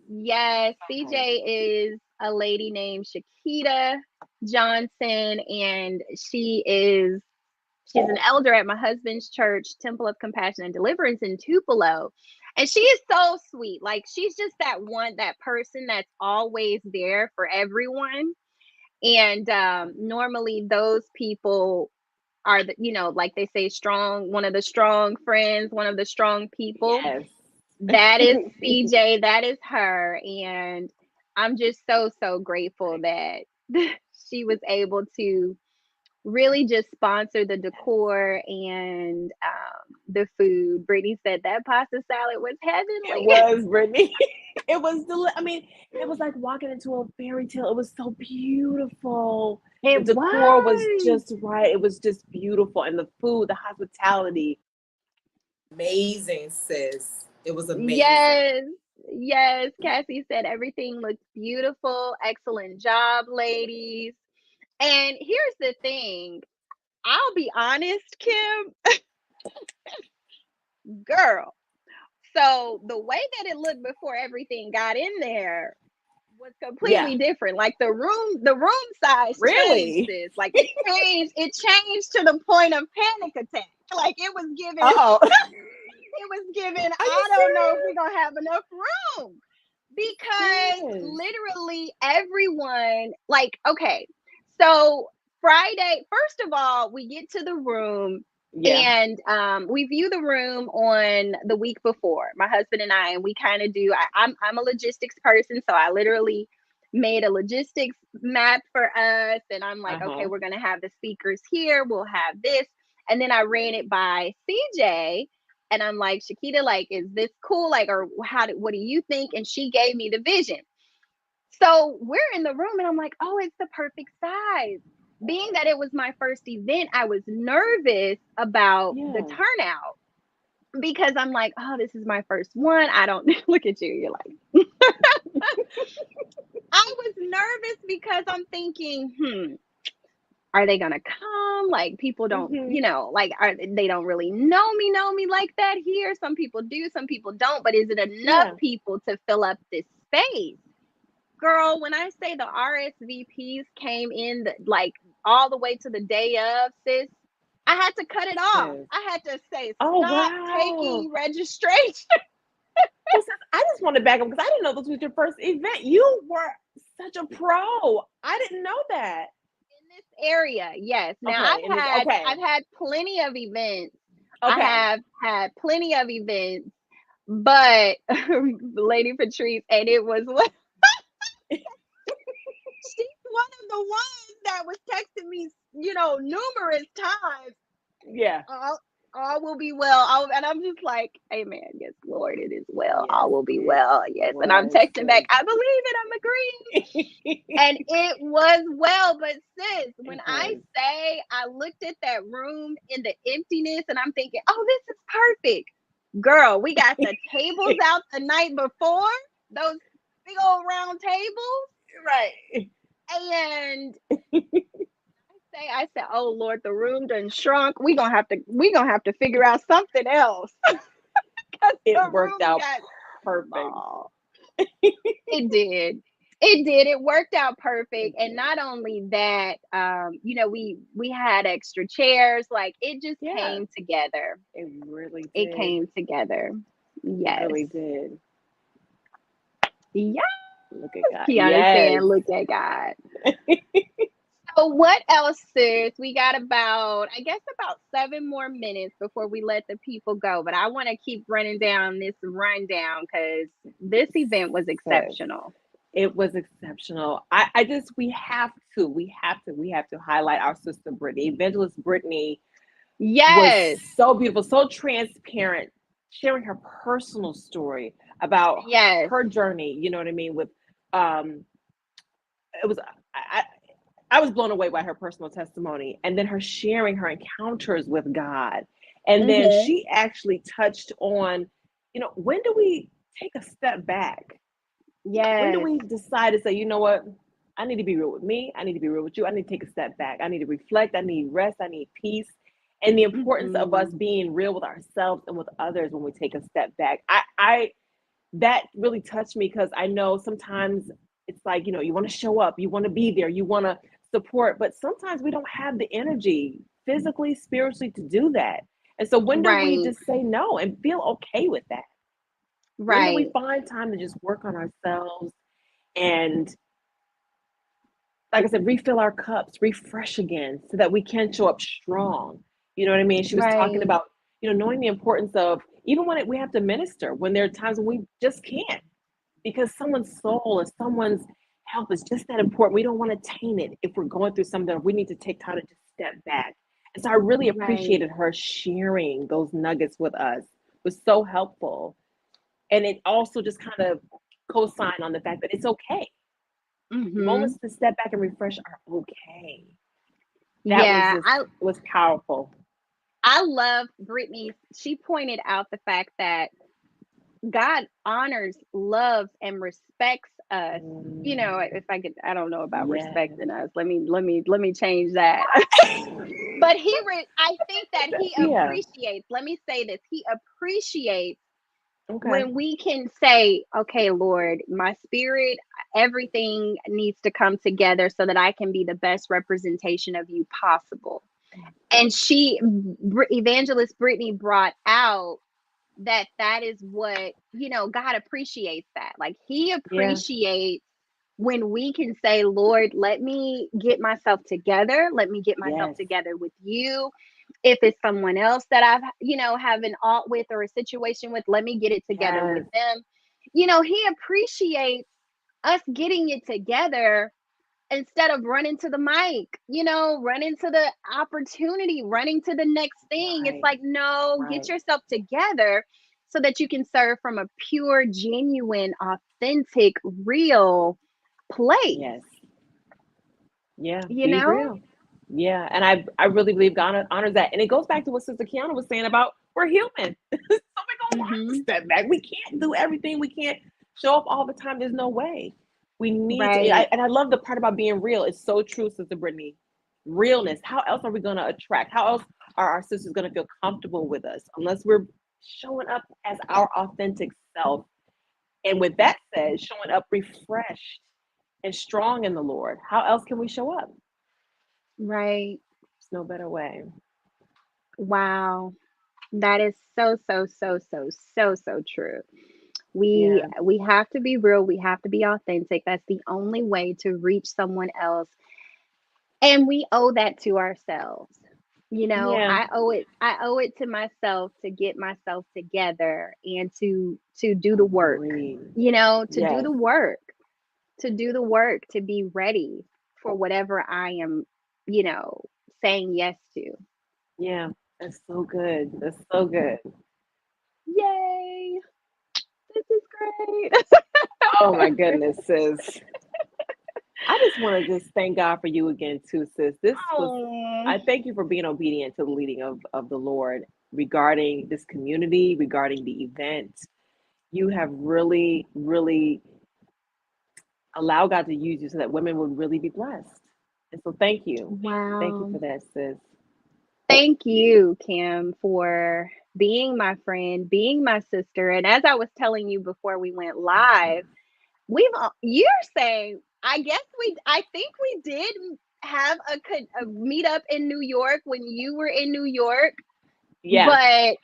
yes, yes. CJ is a lady named Shakita Johnson, and she's an elder at my husband's church, Temple of Compassion and Deliverance in Tupelo. And she is so sweet. Like, she's just that person that's always there for everyone. And normally those people are like they say, strong, one of the strong friends, one of the strong people. Yes. That is CJ, that is her. And I'm just so grateful that she was able to really just sponsor the decor and the food. Brittany said that pasta salad was It heavenly. was, Brittany. It was I mean, it was like walking into a fairy tale. It was so beautiful. The It decor was was. just right. It was just beautiful. And the food, the hospitality. Amazing, sis. It was amazing. Yes. Yes. Cassie said everything looks beautiful. Excellent job, ladies. And here's the thing. I'll be honest, Kim, girl. So the way that it looked before everything got in there was Yeah. completely different. Like the room size changed, Really? sis. Like it changed to the point of panic attack. Like Oh, it was given, are you I don't know if we're gonna have enough room. Because serious? literally everyone, like, okay, so Friday, first of all, we get to the room Yeah. and we view the room on the week before, my husband and I, and we kind of do. I'm a logistics person, so I literally made a logistics map for us, and I'm like, okay, Uh-huh. we're gonna have the speakers here, we'll have this, and then I ran it by CJ, and I'm like, Shakita, like, is this cool? Like, or what do you think? And she gave me the vision. So we're in the room and I'm like, oh, it's the perfect size. Being that it was my first event, I was nervous about the Yeah. turnout because I'm like, oh, this is my first one. I don't look at you. You're like, I was nervous because I'm thinking, are they gonna come? Like people don't, Hmm. like they don't really know me like that here. Some people do, some people don't. But is it enough Yeah. people to fill up this space? Girl, when I say the RSVPs came in like all the way to the day of, sis, I had to cut it off. Sis. I had to say, Oh stop wow. taking registration. Well, sis, I just want to back up because I didn't know this was your first event. You were such a pro. I didn't know that. In this area, yes. Now Okay, and it's okay. I've had plenty of events. I Okay. have had plenty of events, but Lady Patrice, and it was she's one of the ones that was texting me, numerous times. Yeah. All, all will be well. And I'm just like, Amen. Yes, Lord, it is well. All Yes, will be it well. Yes. And I'm was. texting back, I believe it. I'm agreeing. And it was well. But sis, when It I was. say I looked at that room in the emptiness and I'm thinking, oh, this is perfect. Girl, we got the tables out the night before, those big old round tables. Right. And I said, oh Lord, the room done shrunk. We gonna have to figure out something else. Because It the worked room out got perfect. small. It did. It did. It worked out perfect. It And did. not only that, we had extra chairs. Like it just Yeah, came together. it really It did. came together. It Yes. really did. Yeah. Look at God. Kiana saying, Yes. look at God. So what else, sis? We got about 7 more minutes before we let the people go. But I want to keep running down this rundown because this event was Sis, exceptional. it was exceptional. I just we have to highlight our sister Brittany. Evangelist Brittany was Yes. so beautiful, so transparent, sharing her personal story about Yes. her journey. You know what I mean? With it was I was blown away by her personal testimony, and then her sharing her encounters with God, and then Hmm. she actually touched on, when do we take a step back? When do Yes. we decide to say, you know what? I need to be real with me. I need to be real with you. I need to take a step back. I need to reflect. I need rest. I need peace. And the importance of us Hmm. being real with ourselves and with others when we take a step back. I that really touched me because I know sometimes it's like, you want to show up, you want to be there, you want to support, but sometimes we don't have the energy physically, spiritually to do that. And so when do we Right. just say no and feel okay with that? When do we Right. find time to just work on ourselves and, like I said, refill our cups, refresh again so that we can show up strong? You know what I mean? She was talking Right. about, knowing the importance of even when we have to minister, when there are times when we just can't, because someone's soul or someone's health is just that important. We don't want to taint it if we're going through something. We need to take time to just step back. And so I really Right. appreciated her sharing those nuggets with us. It was so helpful. And it also just kind of co-signed on the fact that it's okay. Hmm. Moments to step back and refresh are okay. That was Yeah. just it was powerful. I love Brittany. She pointed out the fact that God honors, loves, and respects us. If I could, I don't know about Yes. respecting us. Let me change that. But I think that he Yeah. appreciates. Let me say this: he appreciates Okay. when we can say, "Okay, Lord, my spirit, everything needs to come together so that I can be the best representation of you possible." And Evangelist Brittany brought out that is what, God appreciates that. Like he Yeah. appreciates when we can say, Lord, let me get myself together. Let me get myself Yes. together with you. If it's someone else that I've, have an alt with or a situation with, let me get it together with Yes. them. He appreciates us getting it together instead of running to the mic, running to the opportunity, running to the next thing. It's Right. like, no, get Right. yourself together so that you can serve from a pure, genuine, authentic, real place, Yes. Yeah. you Be know? real. Yeah. And I really believe God honors that. And it goes back to what Sister Kiana was saying about we're human. So we're gonna have to Hmm. step back. We can't do everything. We can't show up all the time. There's no way. We need to, Right. and I love the part about being real. It's so true, Sister Brittany. Realness. How else are we going to attract? How else are our sisters going to feel comfortable with us unless we're showing up as our authentic self? And with that said, showing up refreshed and strong in the Lord. How else can we show up? Right. There's no better way. Wow. That is so, so, so, so, so, so true. We Yeah. we have to be real, we have to be authentic. That's the only way to reach someone else. And we owe that to ourselves. Yeah. I owe it to myself to get myself together and to do the work. Agree. To do Yes. the work, to do the work, to be ready for whatever I am, you know, saying yes to. Yeah. That's so good. That's so good. Yay! This is great. Oh my goodness, sis. I just want to just thank God for you again too, sis. This was Oh, I thank you for being obedient to the leading of the Lord regarding this community, regarding the event. You have really, really allowed God to use you so that women would really be blessed. And so thank you. Thank you wow. for that, sis. Thank you, Kim, for being my friend, being my sister. And as I was telling you before we went live, you're saying, I think we did have a meetup in New York when you were in New York, Yeah. but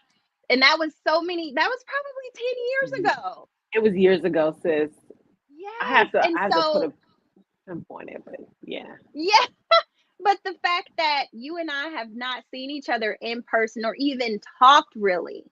and that was probably 10 years ago. It was years ago, sis. Yes. And I have to put so, a pinpoint it, but yeah. yeah, but the fact that you and I have not seen each other in person or even talked really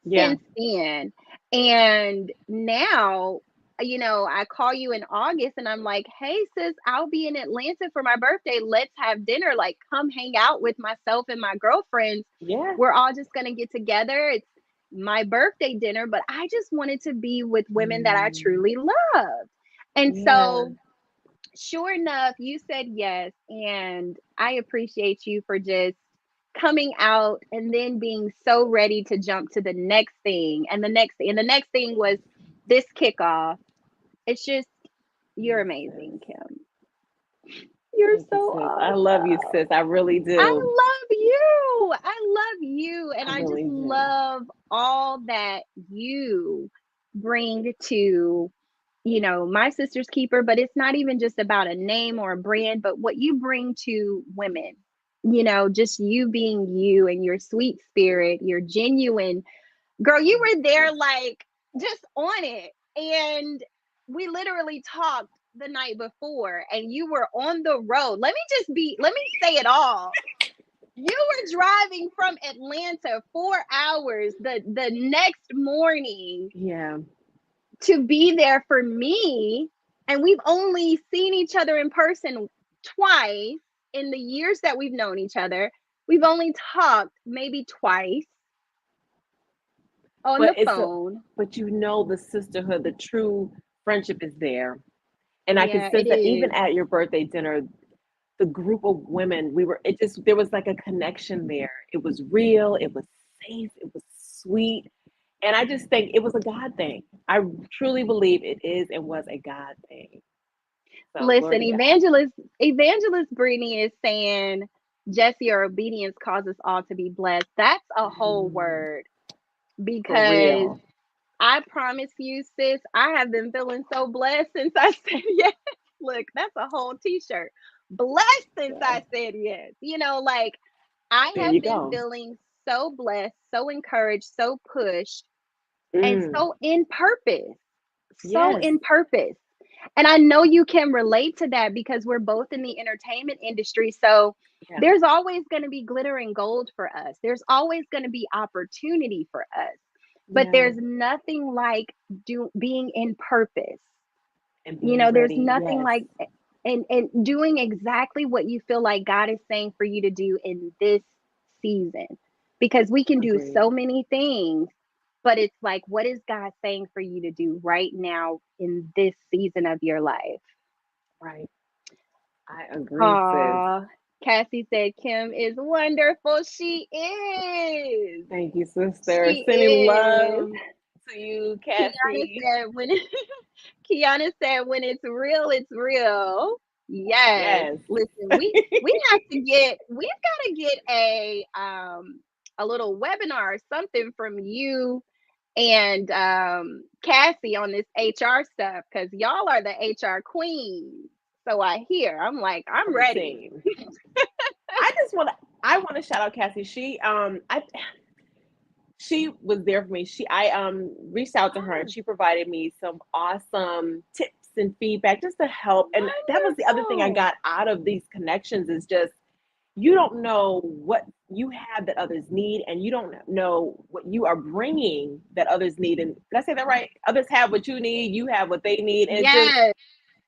Yeah. since then. And now, I call you in August and I'm like, hey, sis, I'll be in Atlanta for my birthday. Let's have dinner. Like, come hang out with myself and my girlfriends. Yeah. We're all just going to get together. It's my birthday dinner, but I just wanted to be with women that I Mm, truly love. And yeah. so, sure enough, you said yes. And I appreciate you for just coming out and then being so ready to jump to the next thing and the next thing was this kickoff. It's just, you're Yes, amazing, sis. Kim. You're Thank you, so sis. I love you, awesome. sis. I really I do. love you. I love you. And I I just really do. love all that you bring to, my sister's keeper. But it's not even just about a name or a brand, but what you bring to women. Just you being you and your sweet spirit, your genuine girl. You Yes, were there, sis. like, just on it. And we literally talked the night before, and you were on the road. Let me say it all. You were driving from Atlanta 4 hours the next morning Yeah. to be there for me. And we've only seen each other in person twice in the years that we've known each other. We've only talked maybe twice on But the it's a phone. but the sisterhood, the true friendship is there. And I could Yeah, it sense that even is. at your birthday dinner, the group of women, it just, there was like a connection there. It was real, it was safe, it was sweet. And I just think it was a God thing. I truly believe it is and was a God thing. So glory Listen, to God. evangelist Brittany is saying, Jesse, your obedience causes all to be blessed. That's a whole Mm, word, for because real. I promise you, sis, I have been feeling so blessed since I said yes. Look, that's a whole t-shirt. Blessed since So I said yes. Like, I there you have been go. feeling so blessed, so encouraged, so pushed, and Mm, so in purpose. So yes. in purpose. And I know you can relate to that because we're both in the entertainment industry. So Yeah. there's always going to be glitter and gold for us. There's always going to be opportunity for us. But Yeah. there's nothing like being in purpose. And being There's ready. nothing Yes. like and doing exactly what you feel like God is saying for you to do in this season. Because we can do Agreed. so many things, but it's like, what is God saying for you to do right now in this season of your life? Right. I agree, sis. Aw, Cassie said Kim is wonderful. She is. Thank you, sister. She Sending is. love. to you, Kiana Cassie. said when Kiana said when it's real, it's real. Yes. Yes. Listen, we have to get we've got to get a little webinar or something from you and Cassie on this HR stuff because y'all are the HR queens. So I hear. I'm like, I'm On the ready. team. I just want to. I want to shout out Cassie. She was there for me. I reached out to her and Oh, she provided me some awesome tips and feedback just to help. And that was the other thing I wonderful. got out of these connections is just you don't know what you have that others need, and you don't know what you are bringing that others need. And did I say that right? Others have what you need, you have what they need, and it just Yes.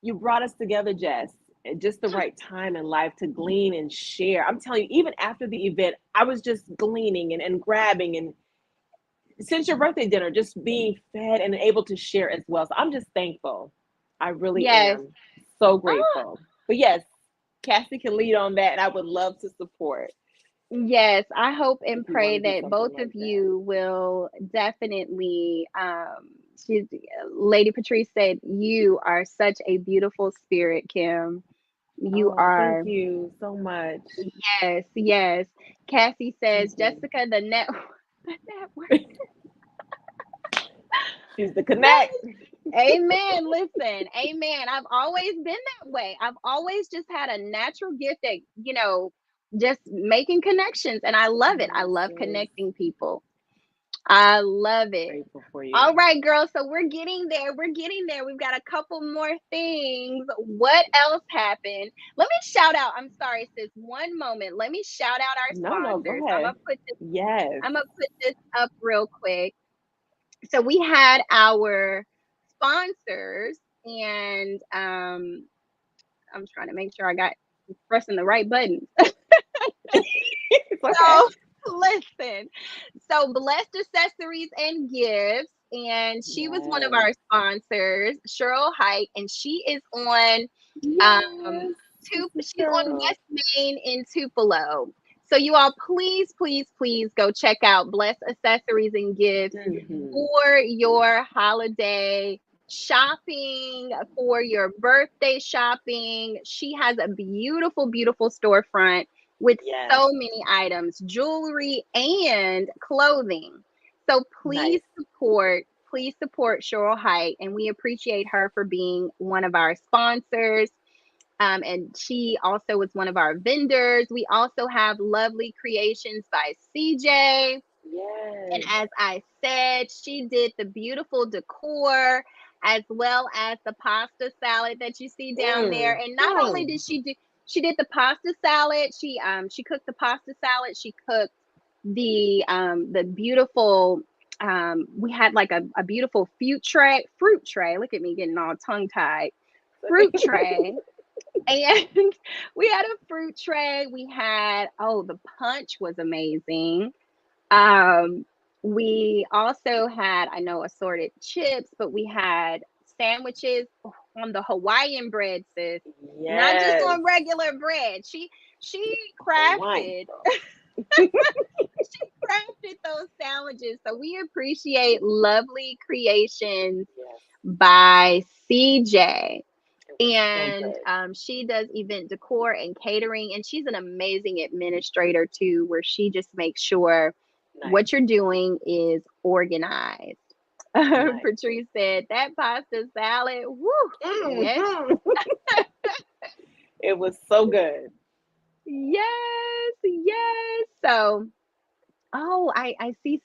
you brought us together, Jess, at just the right time in life to glean and share. I'm telling you, even after the event, I was just gleaning and grabbing and since your birthday dinner, just being fed and able to share as well. So I'm just thankful. I really Yes. am so Oh, grateful. But yes, Cassie can lead on that, and I would love to support yes. I hope and if you want pray to do that something both of like that. you will definitely she's Lady Patrice said you are such a beautiful spirit, Kim. You Oh, thank are. you so much. Yes, yes. Cassie says, Thank you. Jessica, the net the network. She's the connect. Amen. Listen, amen. I've always been that way. I've always just had a natural gift at, just making connections. And I love it. I Yes, love sis. connecting people. I love it. Grateful for All you. right, girls. So we're getting there. We're getting there. We've got a couple more things. What else happened? Let me shout out. I'm sorry, sis. One moment. Let me shout out our No, no, go sponsors. ahead. Yes. I'm gonna put this up real quick. So we had our sponsors, and I'm trying to make sure I got pressing the right buttons. It's okay. So listen, so Blessed Accessories and Gifts, and she was one of Yes. our sponsors, Cheryl Height, and she is on um Yes. Sister she's on Cheryl. West Main in Tupelo. So you all please, please, please go check out Blessed Accessories and Gifts Hmm. for your holiday shopping, for your birthday shopping. She has a beautiful, beautiful storefront with Yes. so many items, jewelry and clothing. So Nice. please support Cheryl Height, and we appreciate her for being one of our sponsors. And she also was one of our vendors. We also have Lovely Creations by CJ. And Yes. as I said, she did the beautiful decor as well as the pasta salad that you see down there. Mm. And not only Mm. did she did the pasta salad, she cooked the pasta salad, she cooked the beautiful we had like a beautiful fruit tray. Look at me getting all tongue tied. Fruit tray. And we had a fruit tray. We had, oh, the punch was amazing. Um, we also had, I know, assorted chips, but we had sandwiches on the Hawaiian bread, sis. Not just Yes. on regular bread. She Hawaiian crafted girl. she crafted those sandwiches. So we appreciate Lovely Creations Yes. by CJ. It was so And good. she does event decor and catering, and she's an amazing administrator too, where she just makes sure what Nice. you're doing is organized. Nice. Patrice said that pasta salad, woo, yes, Hmm. It was so good. yes, yes. So, oh, I see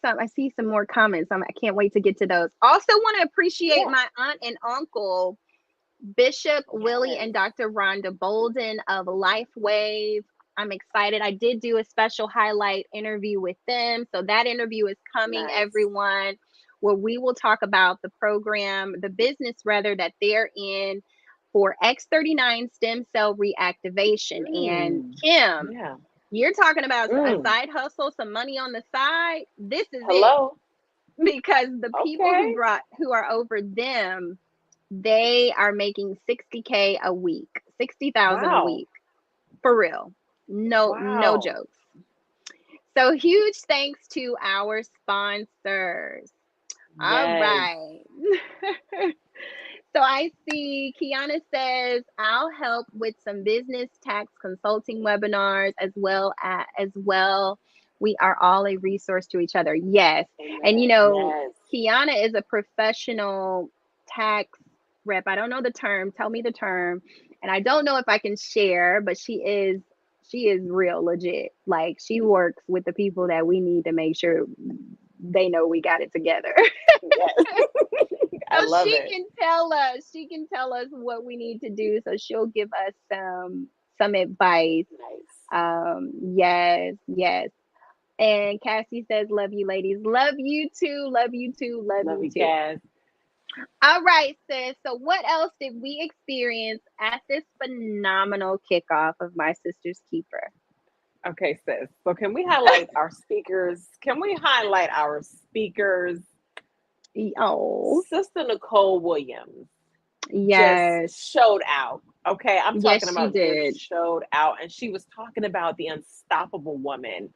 some more comments. I can't wait to get to those. Also, want to appreciate Yeah. my aunt and uncle Bishop Willie Yes. and Dr. Rhonda Bolden of LifeWave. I'm excited. I did do a special highlight interview with them. So that interview is coming, Nice. everyone, where we will talk about the program, the business rather, that they're in for X39 stem cell reactivation. And Mm. Kim, Yeah. you're talking about a Mm. side hustle, some money on the side. This is it. Hello. Because the people Okay. who are over them, they are making 60K a week, 60,000 a Wow. week, for real. No, no Wow. jokes. So huge thanks to our sponsors. All Yes. right. So I see Kiana says, I'll help with some business tax consulting webinars as well. We are all a resource to each other. Yes. And Amen. Yes. Kiana is a professional tax rep. I don't know the term. Tell me the term. And I don't know if I can share, but she is real legit. Like she works with the people that we need to make sure they know we got it together. Yes. I So love it. she can tell us what we need to do. So she'll give us some advice. Nice. Yes, yes. And Cassie says, love you ladies. Love you too. Love you too. Love Love you you, too. Cass. All right, sis. So what else did we experience at this phenomenal kickoff of My Sister's Keeper? Okay, sis. So can we highlight our speakers? Can we highlight our speakers? Oh, Sister Nicole Williams just yes. showed out. Okay, I'm Yes, talking she about just did. showed out. And she was talking about the unstoppable woman.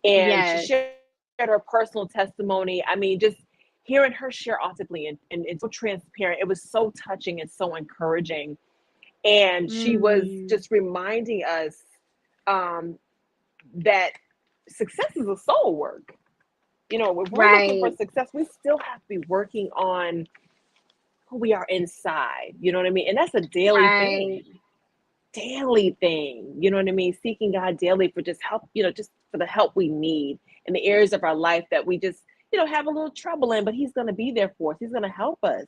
And she Yes. shared her personal testimony. I mean, just hearing her share authentically and so transparent, it was so touching and so encouraging. And she was Mm, just reminding us um, that success is a soul work. You know, if we're looking for right. success, we still have to be working on who we are inside. You know what I mean? And that's a daily Right. thing, daily thing. You know what I mean? Seeking God daily for just help, just for the help we need in the areas of our life that we just, have a little trouble in, but He's going to be there for us. He's going to help us.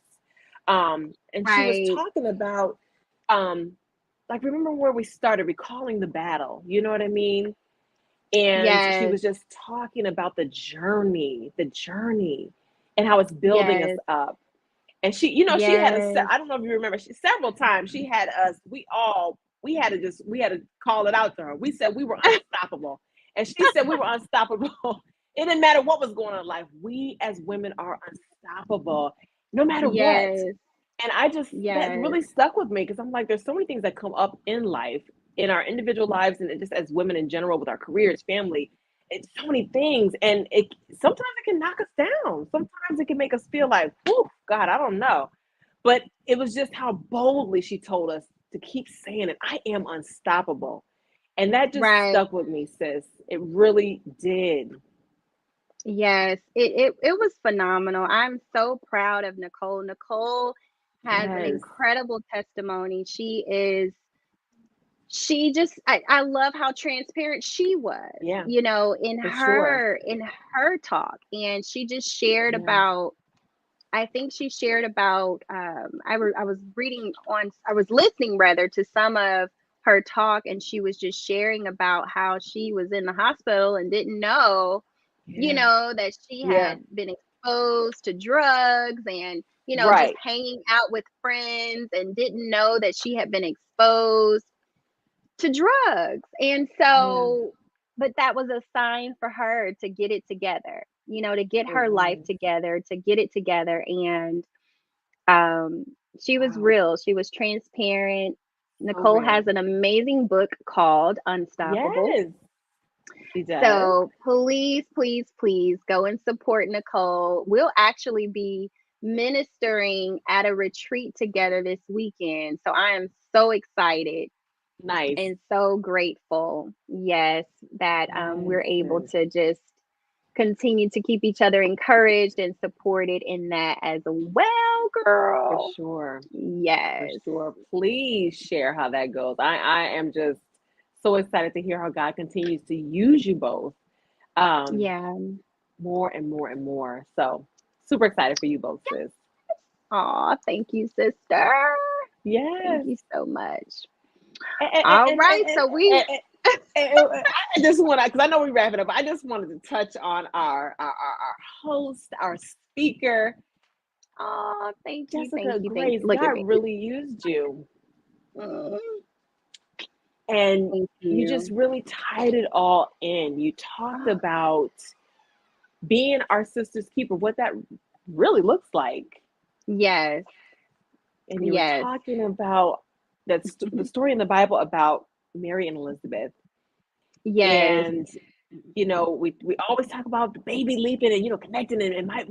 And she was Right. talking about, um, like, remember where we started, recalling the battle. You know what I mean? And she Yes. was just talking about the journey, and how it's building us Yes. up. And she had Yes. I don't know if you remember, several times she had us, we had to call it out to her. We said we were unstoppable. And she said we were unstoppable. It didn't matter what was going on in life. We as women are unstoppable no matter what. Yes. And that Yes. really stuck with me because I'm like, there's so many things that come up in life, in our individual lives, and just as women in general with our careers, family. It's so many things, and it sometimes it can knock us down. Sometimes it can make us feel like, oh God, I don't know. But it was just how boldly she told us to keep saying it. I am unstoppable, and that just Right. stuck with me, sis. It really did. Yes. It was phenomenal. I'm so proud of Nicole. Nicole has an Yes. incredible testimony. I love how transparent she was, Yeah. in For sure. her talk. And she just shared Yeah. about, I think she shared about, I was listening rather to some of her talk, and she was just sharing about how she was in the hospital and didn't know, Yeah. that she Yeah. had been exposed to drugs and, just Right. hanging out with friends, and didn't know that she had been exposed to drugs. And Yeah. so, but that was a sign for her to get it together, to get It her life was. together, to get it together. And um, she was Wow. real, she was transparent. So Nicole has real. an amazing book called Unstoppable. Yes, she does. So please, please, please go and support Nicole. We'll actually be ministering at a retreat together this weekend. So I am so excited Nice. and so grateful, yes, that Yes, we're able sis. to just continue to keep each other encouraged and supported in that as well, For girl. sure. For Yes. sure. Please share how that goes. I am just so excited to hear how God continues to use you both um, Yeah. more and more and more. So super excited for you both, sis. Aw, thank you, sister. Thank Yes. you so much. And, and, All and, right. and, So we, and, I just want to, because I know we're wrapping up, but I just wanted to touch on our host, our speaker, oh, thank you. Thank Jessica you. Thank Grace. you. Look at God me. really used you. Mm, And thank you just you. really tied it all in. You talked Oh, about being our sister's keeper, what that really looks like. yes. And you were Yes. talking about the story in the Bible about Mary and Elizabeth. Yes. And we always talk about the baby leaping and connecting and might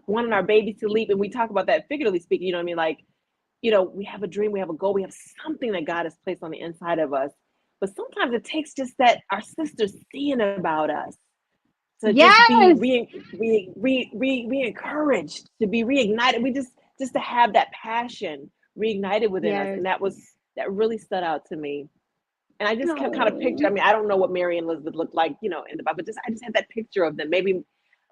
wanting our babies to leap, and we talk about that figuratively speaking. You know what I mean? Like, we have a dream, we have a goal, we have something that God has placed on the inside of us. But sometimes it takes just that our sisters seeing about us to just be Yes. re-encouraged, to be reignited. We just to have that passion reignited within us, Yes. and that really stood out to me. And I just kept kind of picture. Oh. I mean, I don't know what Mary and Elizabeth looked like, in the Bible, but I just had that picture of them. Maybe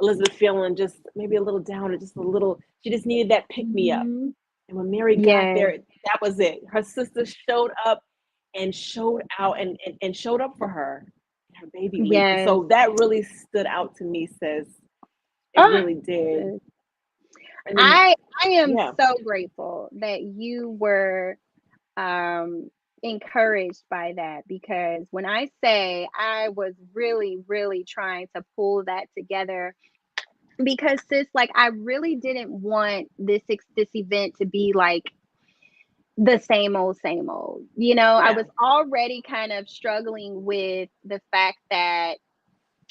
Elizabeth feeling just maybe a little down, or just a little. She just needed that pick me up. Mhm. And when Mary got Yes. there, that was it. Her sister showed up and showed out and showed up for her. And her baby leaped. And Yes. so that really stood out to me, sis. It Oh, really did. sis. And then, I I am yeah. so grateful that you were um encouraged by that, because when I say I was really, really trying to pull that together, because sis, like, I really didn't want this event to be like the same old, same old. I Yeah. was already kind of struggling with the fact that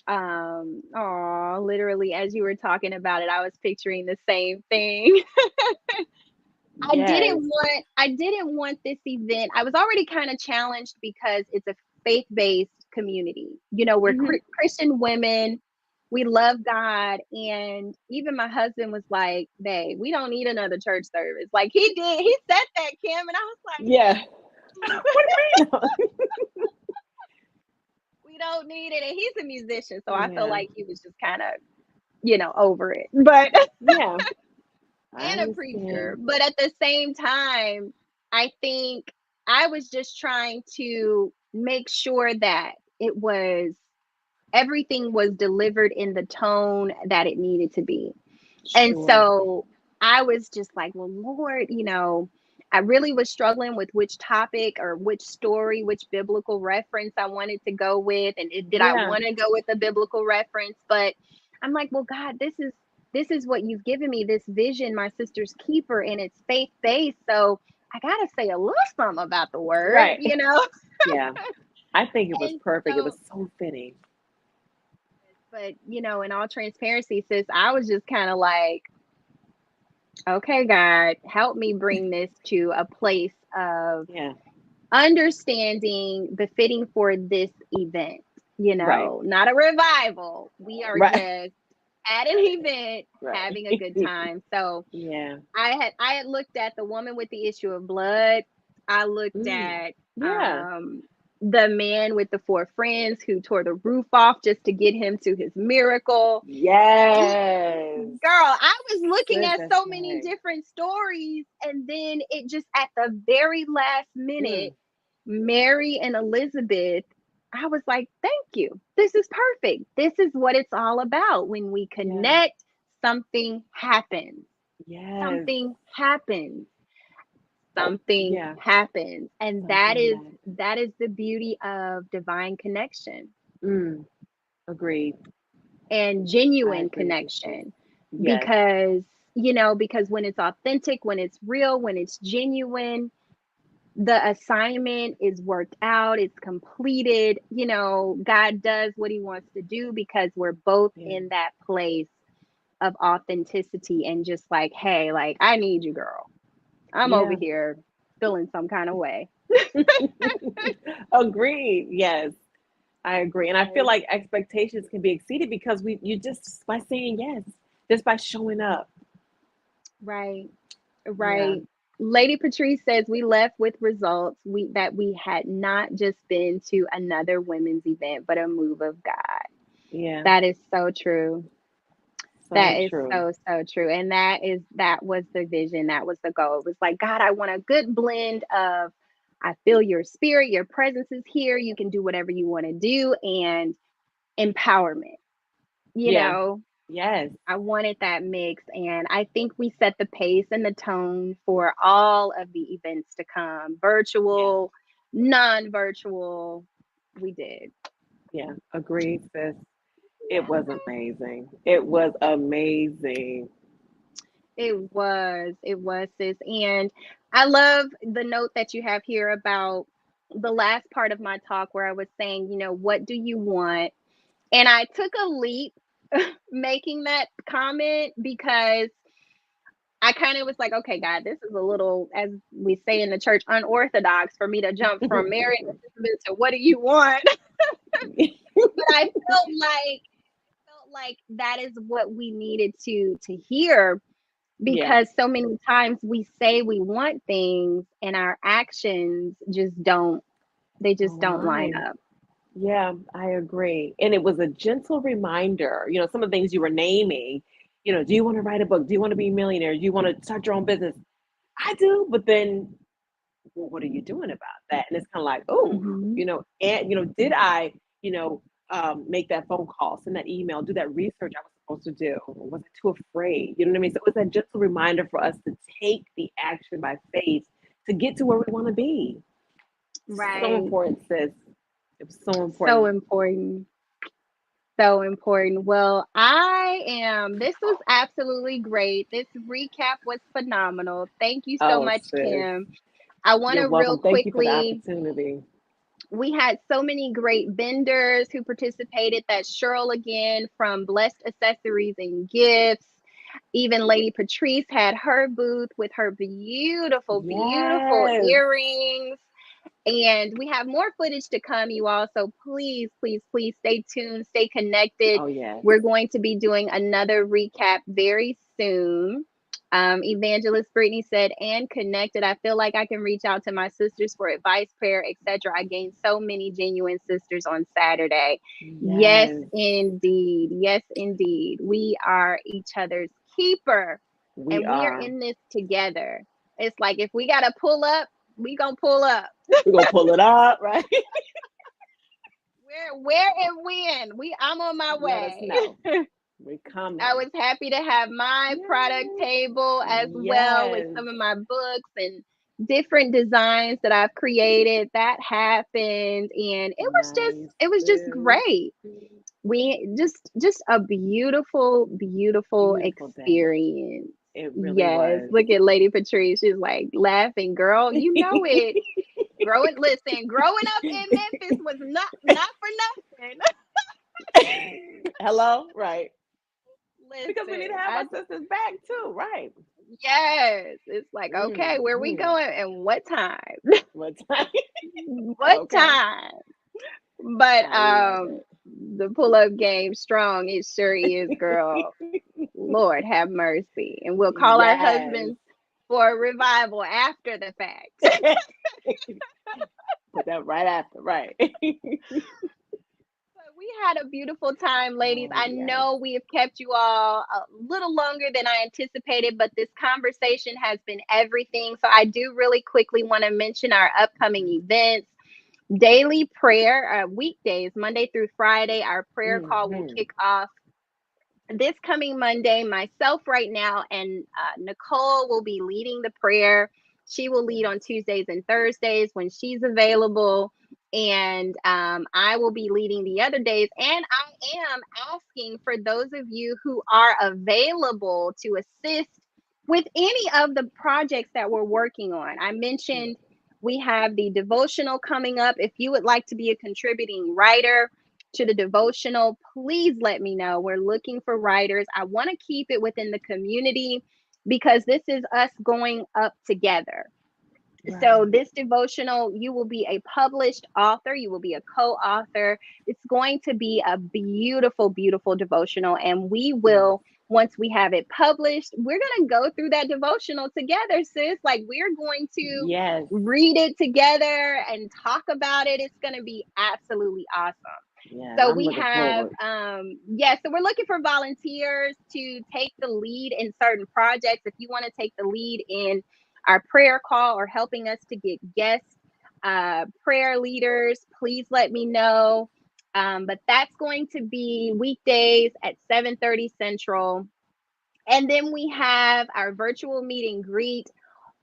oh, literally as you were talking about it, I was picturing the same thing. Yes. I didn't want this event. I was already kind of challenged because it's a faith-based community. We're Hmm. Christian women. We love God, and even my husband was like, "Babe, we don't need another church service." Like, he did. He said that, Kim, and I was like, Yeah. What do you mean? "We don't need it." And he's a musician, so I felt Yeah. like he was just kind of, over it. But Yeah. I and a preacher. understand. But at the same time, I think I was just trying to make sure that it was everything was delivered in the tone that it needed to be. And Sure. so I was just like, well, Lord, I really was struggling with which topic or which story, which biblical reference I wanted to go with. And did I Yeah. want to go with a biblical reference? But I'm like, well, God, this is what you've given me, this vision, my sister's keeper, and it's faith based. So I gotta say a little something about the word, Right. Yeah. I think it was And perfect. It so, was so fitting. but in all transparency, sis, I was just kind of like, okay, God, help me bring this to a place of Yeah. understanding befitting for this event, Right. not a revival. We are Right. just at an event Right. having a good time. So Yeah. I had looked at the woman with the issue of blood. I looked Mm. at Yeah. the man with the four friends who tore the roof off just to get him to his miracle. Yes. Girl, I was looking Sis, at that's so many right. different stories, and then it just at the very last minute, Mm. Mary and Elizabeth, I was like, thank you. This is perfect. This is what it's all about. When we Yeah. connect, something happens. Yes. Something happens. Oh, Something yeah. happens. And that Something is that. that is the beauty of divine connection Mm. Agreed. and I genuine agree with you, sis. connection, Yes. because when it's authentic, when it's real, when it's genuine, the assignment is worked out, it's completed. God does what he wants to do because we're both Yeah. in that place of authenticity and just like, hey, like, I need you, girl. I'm over Yeah. here feeling some kind of way. Agreed. Yes. I agree. And I feel Yes. like expectations can be exceeded because you just by saying yes, just by showing up. Right. Yeah. Right. Lady Patrice says we left with results we had not just been to another women's event, but a move of God. Yeah. That is so true. So That is true. so, so true. And that was the vision. That was the goal. It was like, God, I want a good blend of, I feel your spirit, your presence is here. You can do whatever you want to do, and empowerment. You Yeah. know, Yes. I wanted that mix. And I think we set the pace and the tone for all of the events to come, Yeah. virtual, non virtual. We did. Yeah. Agreed, sis. It was amazing. It was amazing. It was, sis. And I love the note that you have here about the last part of my talk where I was saying, what do you want? And I took a leap making that comment because I kind of was like, okay, God, this is a little, as we say in the church, unorthodox for me to jump from married Elizabeth to what do you want? But I felt like that is what we needed to hear, Yeah. because so many times we say we want things and our actions just don't, they just Don't don't line align. up. Yeah, I agree. And it was a gentle reminder, some of the things you were naming, do you want to write a book? Do you want to be a millionaire? Do you want to start your own business? I do, but then, well, what are you doing about that? And it's kind of like, oh, Hmm. and did I, make that phone call, send that email, do that research I was supposed to do? Or was I too afraid? You know what I mean? So it was that gentle reminder for us to take the action by faith to get to where we want to be. So Right. important, sis. It was so So important. important. So important. Well, this was absolutely great. This recap was phenomenal. Thank you so Oh, much, sis. Kim. I want You're to real welcome. Thank you for the quickly, opportunity. we had so many great vendors who participated. That's Cheryl again from Blessed Accessories and Gifts. Even Lady Patrice had her booth with her beautiful, beautiful Yes. earrings. And we have more footage to come, you all. So please, please, please stay tuned, stay connected. Oh, yes. We're going to be doing another recap very soon. Evangelist Brittany said, and connected. I feel like I can reach out to my sisters for advice, prayer, etc. I gained so many genuine sisters on Saturday. Yes, Yes. indeed. Yes, indeed. We are each other's keeper, We and we are are. in this together. It's like if we got to pull up, we gonna pull up. We're going to pull it up, right? Where and when? I'm on my Let us way. know. We're I coming. was happy to have my product Yes. table as well with Yes. some of my books and different designs that I've created. That happened, and Nice, it was just sis. great. We just a beautiful, beautiful Beautiful day. experience. It really Yes. was. Look at Lady Patrice. She's like laughing, girl. You know it. Growing up in Memphis was not for nothing. Hello? Right. Because we need to Listen, have our sisters back too, right? yes, it's like, okay, where we Hmm. going and what time? What time? What Okay. time? But I love it. the pull-up game strong, it sure is, girl. Lord have mercy. And we'll call our Yes. husbands for a revival after the fact. Put that right after, right. But we had a beautiful time, ladies. Oh, I yes. know we have kept you all a little longer than I anticipated, but this conversation has been everything. So I do really quickly want to mention our upcoming events. Daily prayer, weekdays, Monday through Friday, our prayer call will Hmm. kick off this coming Monday. Myself, right now, and Nicole will be leading the prayer. She will lead on Tuesdays and Thursdays when she's available. And I will be leading the other days. And I am asking for those of you who are available to assist with any of the projects that we're working on. I mentioned we have the devotional coming up. If you would like to be a contributing writer to the devotional, please let me know. We're looking for writers. I want to keep it within the community because this is us going up together. So, Right. this devotional, you will be a published author, you will be a co author. It's going to be a beautiful, beautiful devotional. And we Yes. will, once we have it published, we're going to go through that devotional together, sis. Like, we're going to Yes. read it together and talk about it. It's going to be absolutely awesome. Yeah. So I'm we looking have, forward. so we're looking for volunteers to take the lead in certain projects. If you want to take the lead in our prayer call or helping us to get guest prayer leaders, please let me know. But that's going to be weekdays at 7:30 Central. And then we have our virtual meet and greet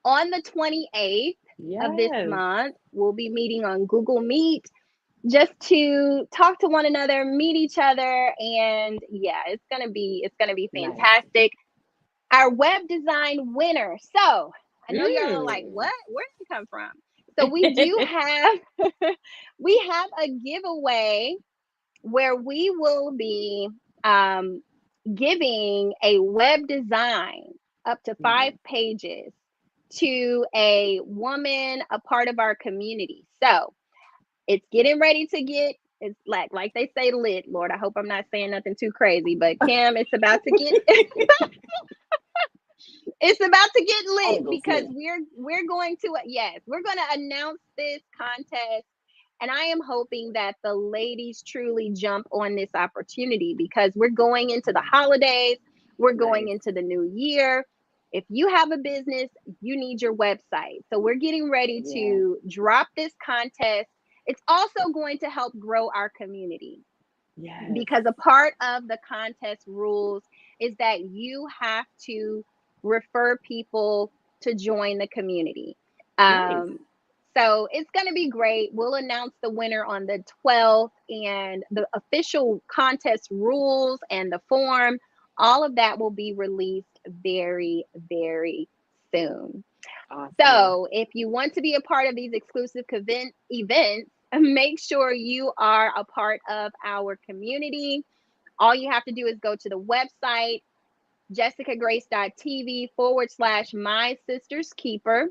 on the 28th of this Yes. month. We'll be meeting on Google Meet just to talk to one another, meet each other, and yeah, it's gonna be Nice. fantastic. Our web design winner. So I know y'all are like, Mm. what? Where did it come from? So we do have we have a giveaway where we will be um, giving a web design up to five Mhm. pages to a woman, a part of our community. So it's getting ready to get, it's like they say, lit. Lord, I hope I'm not saying nothing too crazy, but Kim, it's about to get it's about to get Holy lit Ghost because lit. we're going to, yes, we're going to announce this contest, and I am hoping that the ladies truly jump on this opportunity because we're going into the Mm, holidays, we're going nice. into the new year. If you have a business, you need your website. So we're getting ready Yeah. to drop this contest. It's also going to help grow our community Yes. because a part of the contest rules is that you have to refer people to join the community. Nice. So it's going to be great. We'll announce the winner on the 12th, and the official contest rules and the form, all of that will be released very, very soon. Awesome. So, if you want to be a part of these exclusive events, make sure you are a part of our community. All you have to do is go to the website, jessicagrace.tv / my sister's keeper,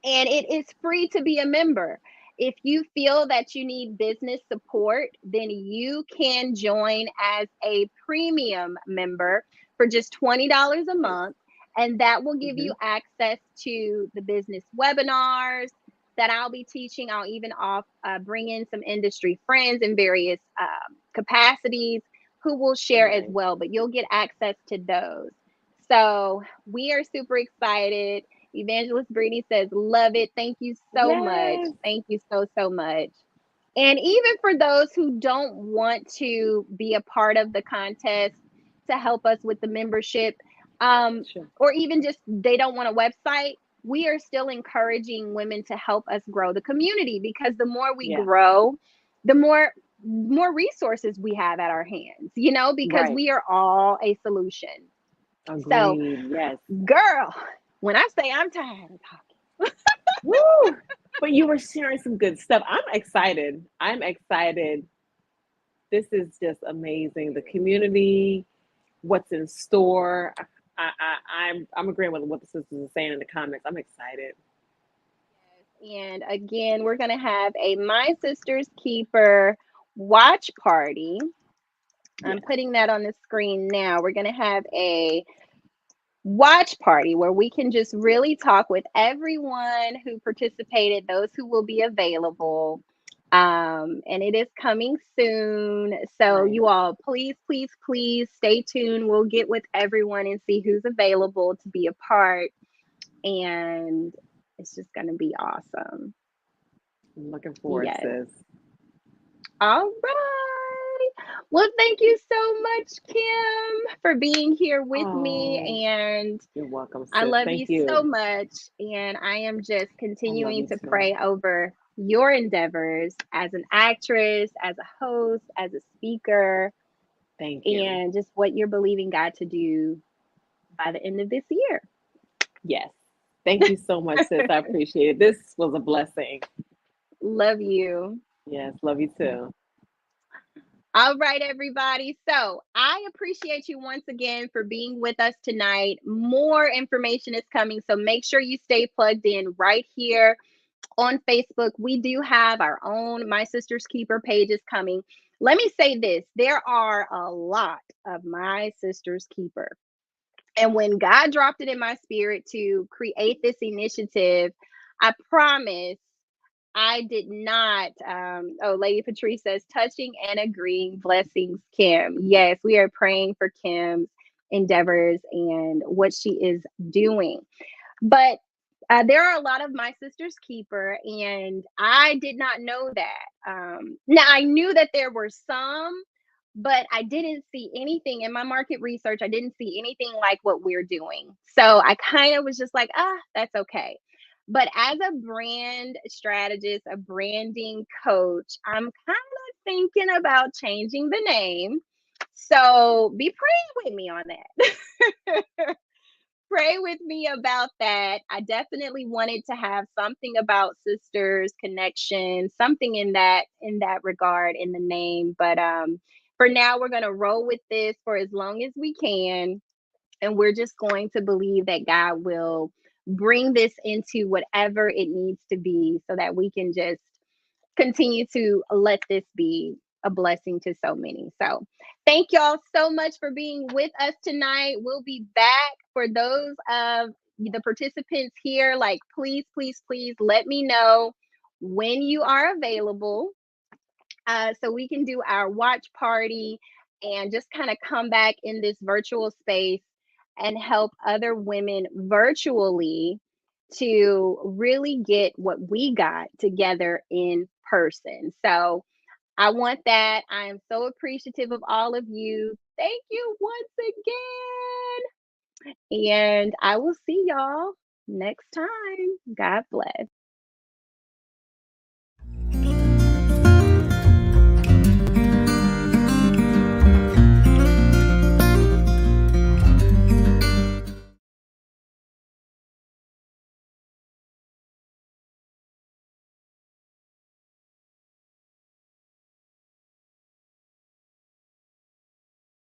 and it is free to be a member. If you feel that you need business support, then you can join as a premium member for just $20 a month. And that will give Hmm. you access to the business webinars that I'll be teaching. I'll even bring in some industry friends in various capacities who will share as Nice. well, but you'll get access to those. So we are super excited. Evangelist Brittany says, love it. Thank you so much. Yes. Thank you so, so much. And even for those who don't want to be a part of the contest to help us with the membership, um, Sure. or even just they don't want a website, we are still encouraging women to help us grow the community because the more we Yeah. grow, the more resources we have at our hands, because Right. we are all a solution. So, Agreed. Yes. girl, when I say I'm tired of talking, Woo! But you were sharing some good stuff. I'm excited. I'm excited. This is just amazing. The community, what's in store. I'm agreeing with what the sisters are saying in the comments. I'm excited. and again, we're going to have a My Sister's Keeper watch party. I'm Yes. putting that on the screen now. We're going to have a watch party where we can just really talk with everyone who participated, those who will be available. And it is coming soon. So, Nice. you all, please, please, please stay tuned. We'll get with everyone and see who's available to be a part. And it's just going to be awesome. I'm looking forward, Yes. sis. All right. Well, thank you so much, Kim, for being here with Oh, me. And you're welcome, I sis. love you Thank so you. much. And I am just I love continuing you to too. pray over your endeavors as an actress, as a host, as a speaker, Thank you. and just what you're believing God to do by the end of this year. Yes. Thank you so much, sis. I appreciate it. This was a blessing. Love you. Yes. Love you too. All right, everybody. So I appreciate you once again for being with us tonight. More information is coming, so make sure you stay plugged in right here on Facebook. We do have our own My Sister's Keeper pages coming. Let me say this, there are a lot of My Sister's Keeper. And when God dropped it in my spirit to create this initiative, I promise I did not. Lady Patrice says, touching and agreeing. Blessings, Kim. Yes, we are praying for Kim's endeavors and what she is doing. But there are a lot of My Sister's Keeper, and I did not know that. Now, I knew that there were some, but I didn't see anything in my market research. I didn't see anything like what we're doing. So I kind of was just like, that's okay. But as a brand strategist, a branding coach, I'm kind of thinking about changing the name. So be praying with me on that. pray with me about that. I definitely wanted to have something about sisters, connection, something in that regard in the name. But for now, we're gonna roll with this for as long as we can, and we're just going to believe that God will bring this into whatever it needs to be, so that we can just continue to let this be a blessing to so many. So, thank y'all so much for being with us tonight. We'll be back for those of the participants here. Like, please, please, please let me know when you are available, so we can do our watch party and just kind of come back in this virtual space and help other women virtually to really get what we got together in person. So I want that. I am so appreciative of all of you. Thank you once again. And I will see y'all next time. God bless.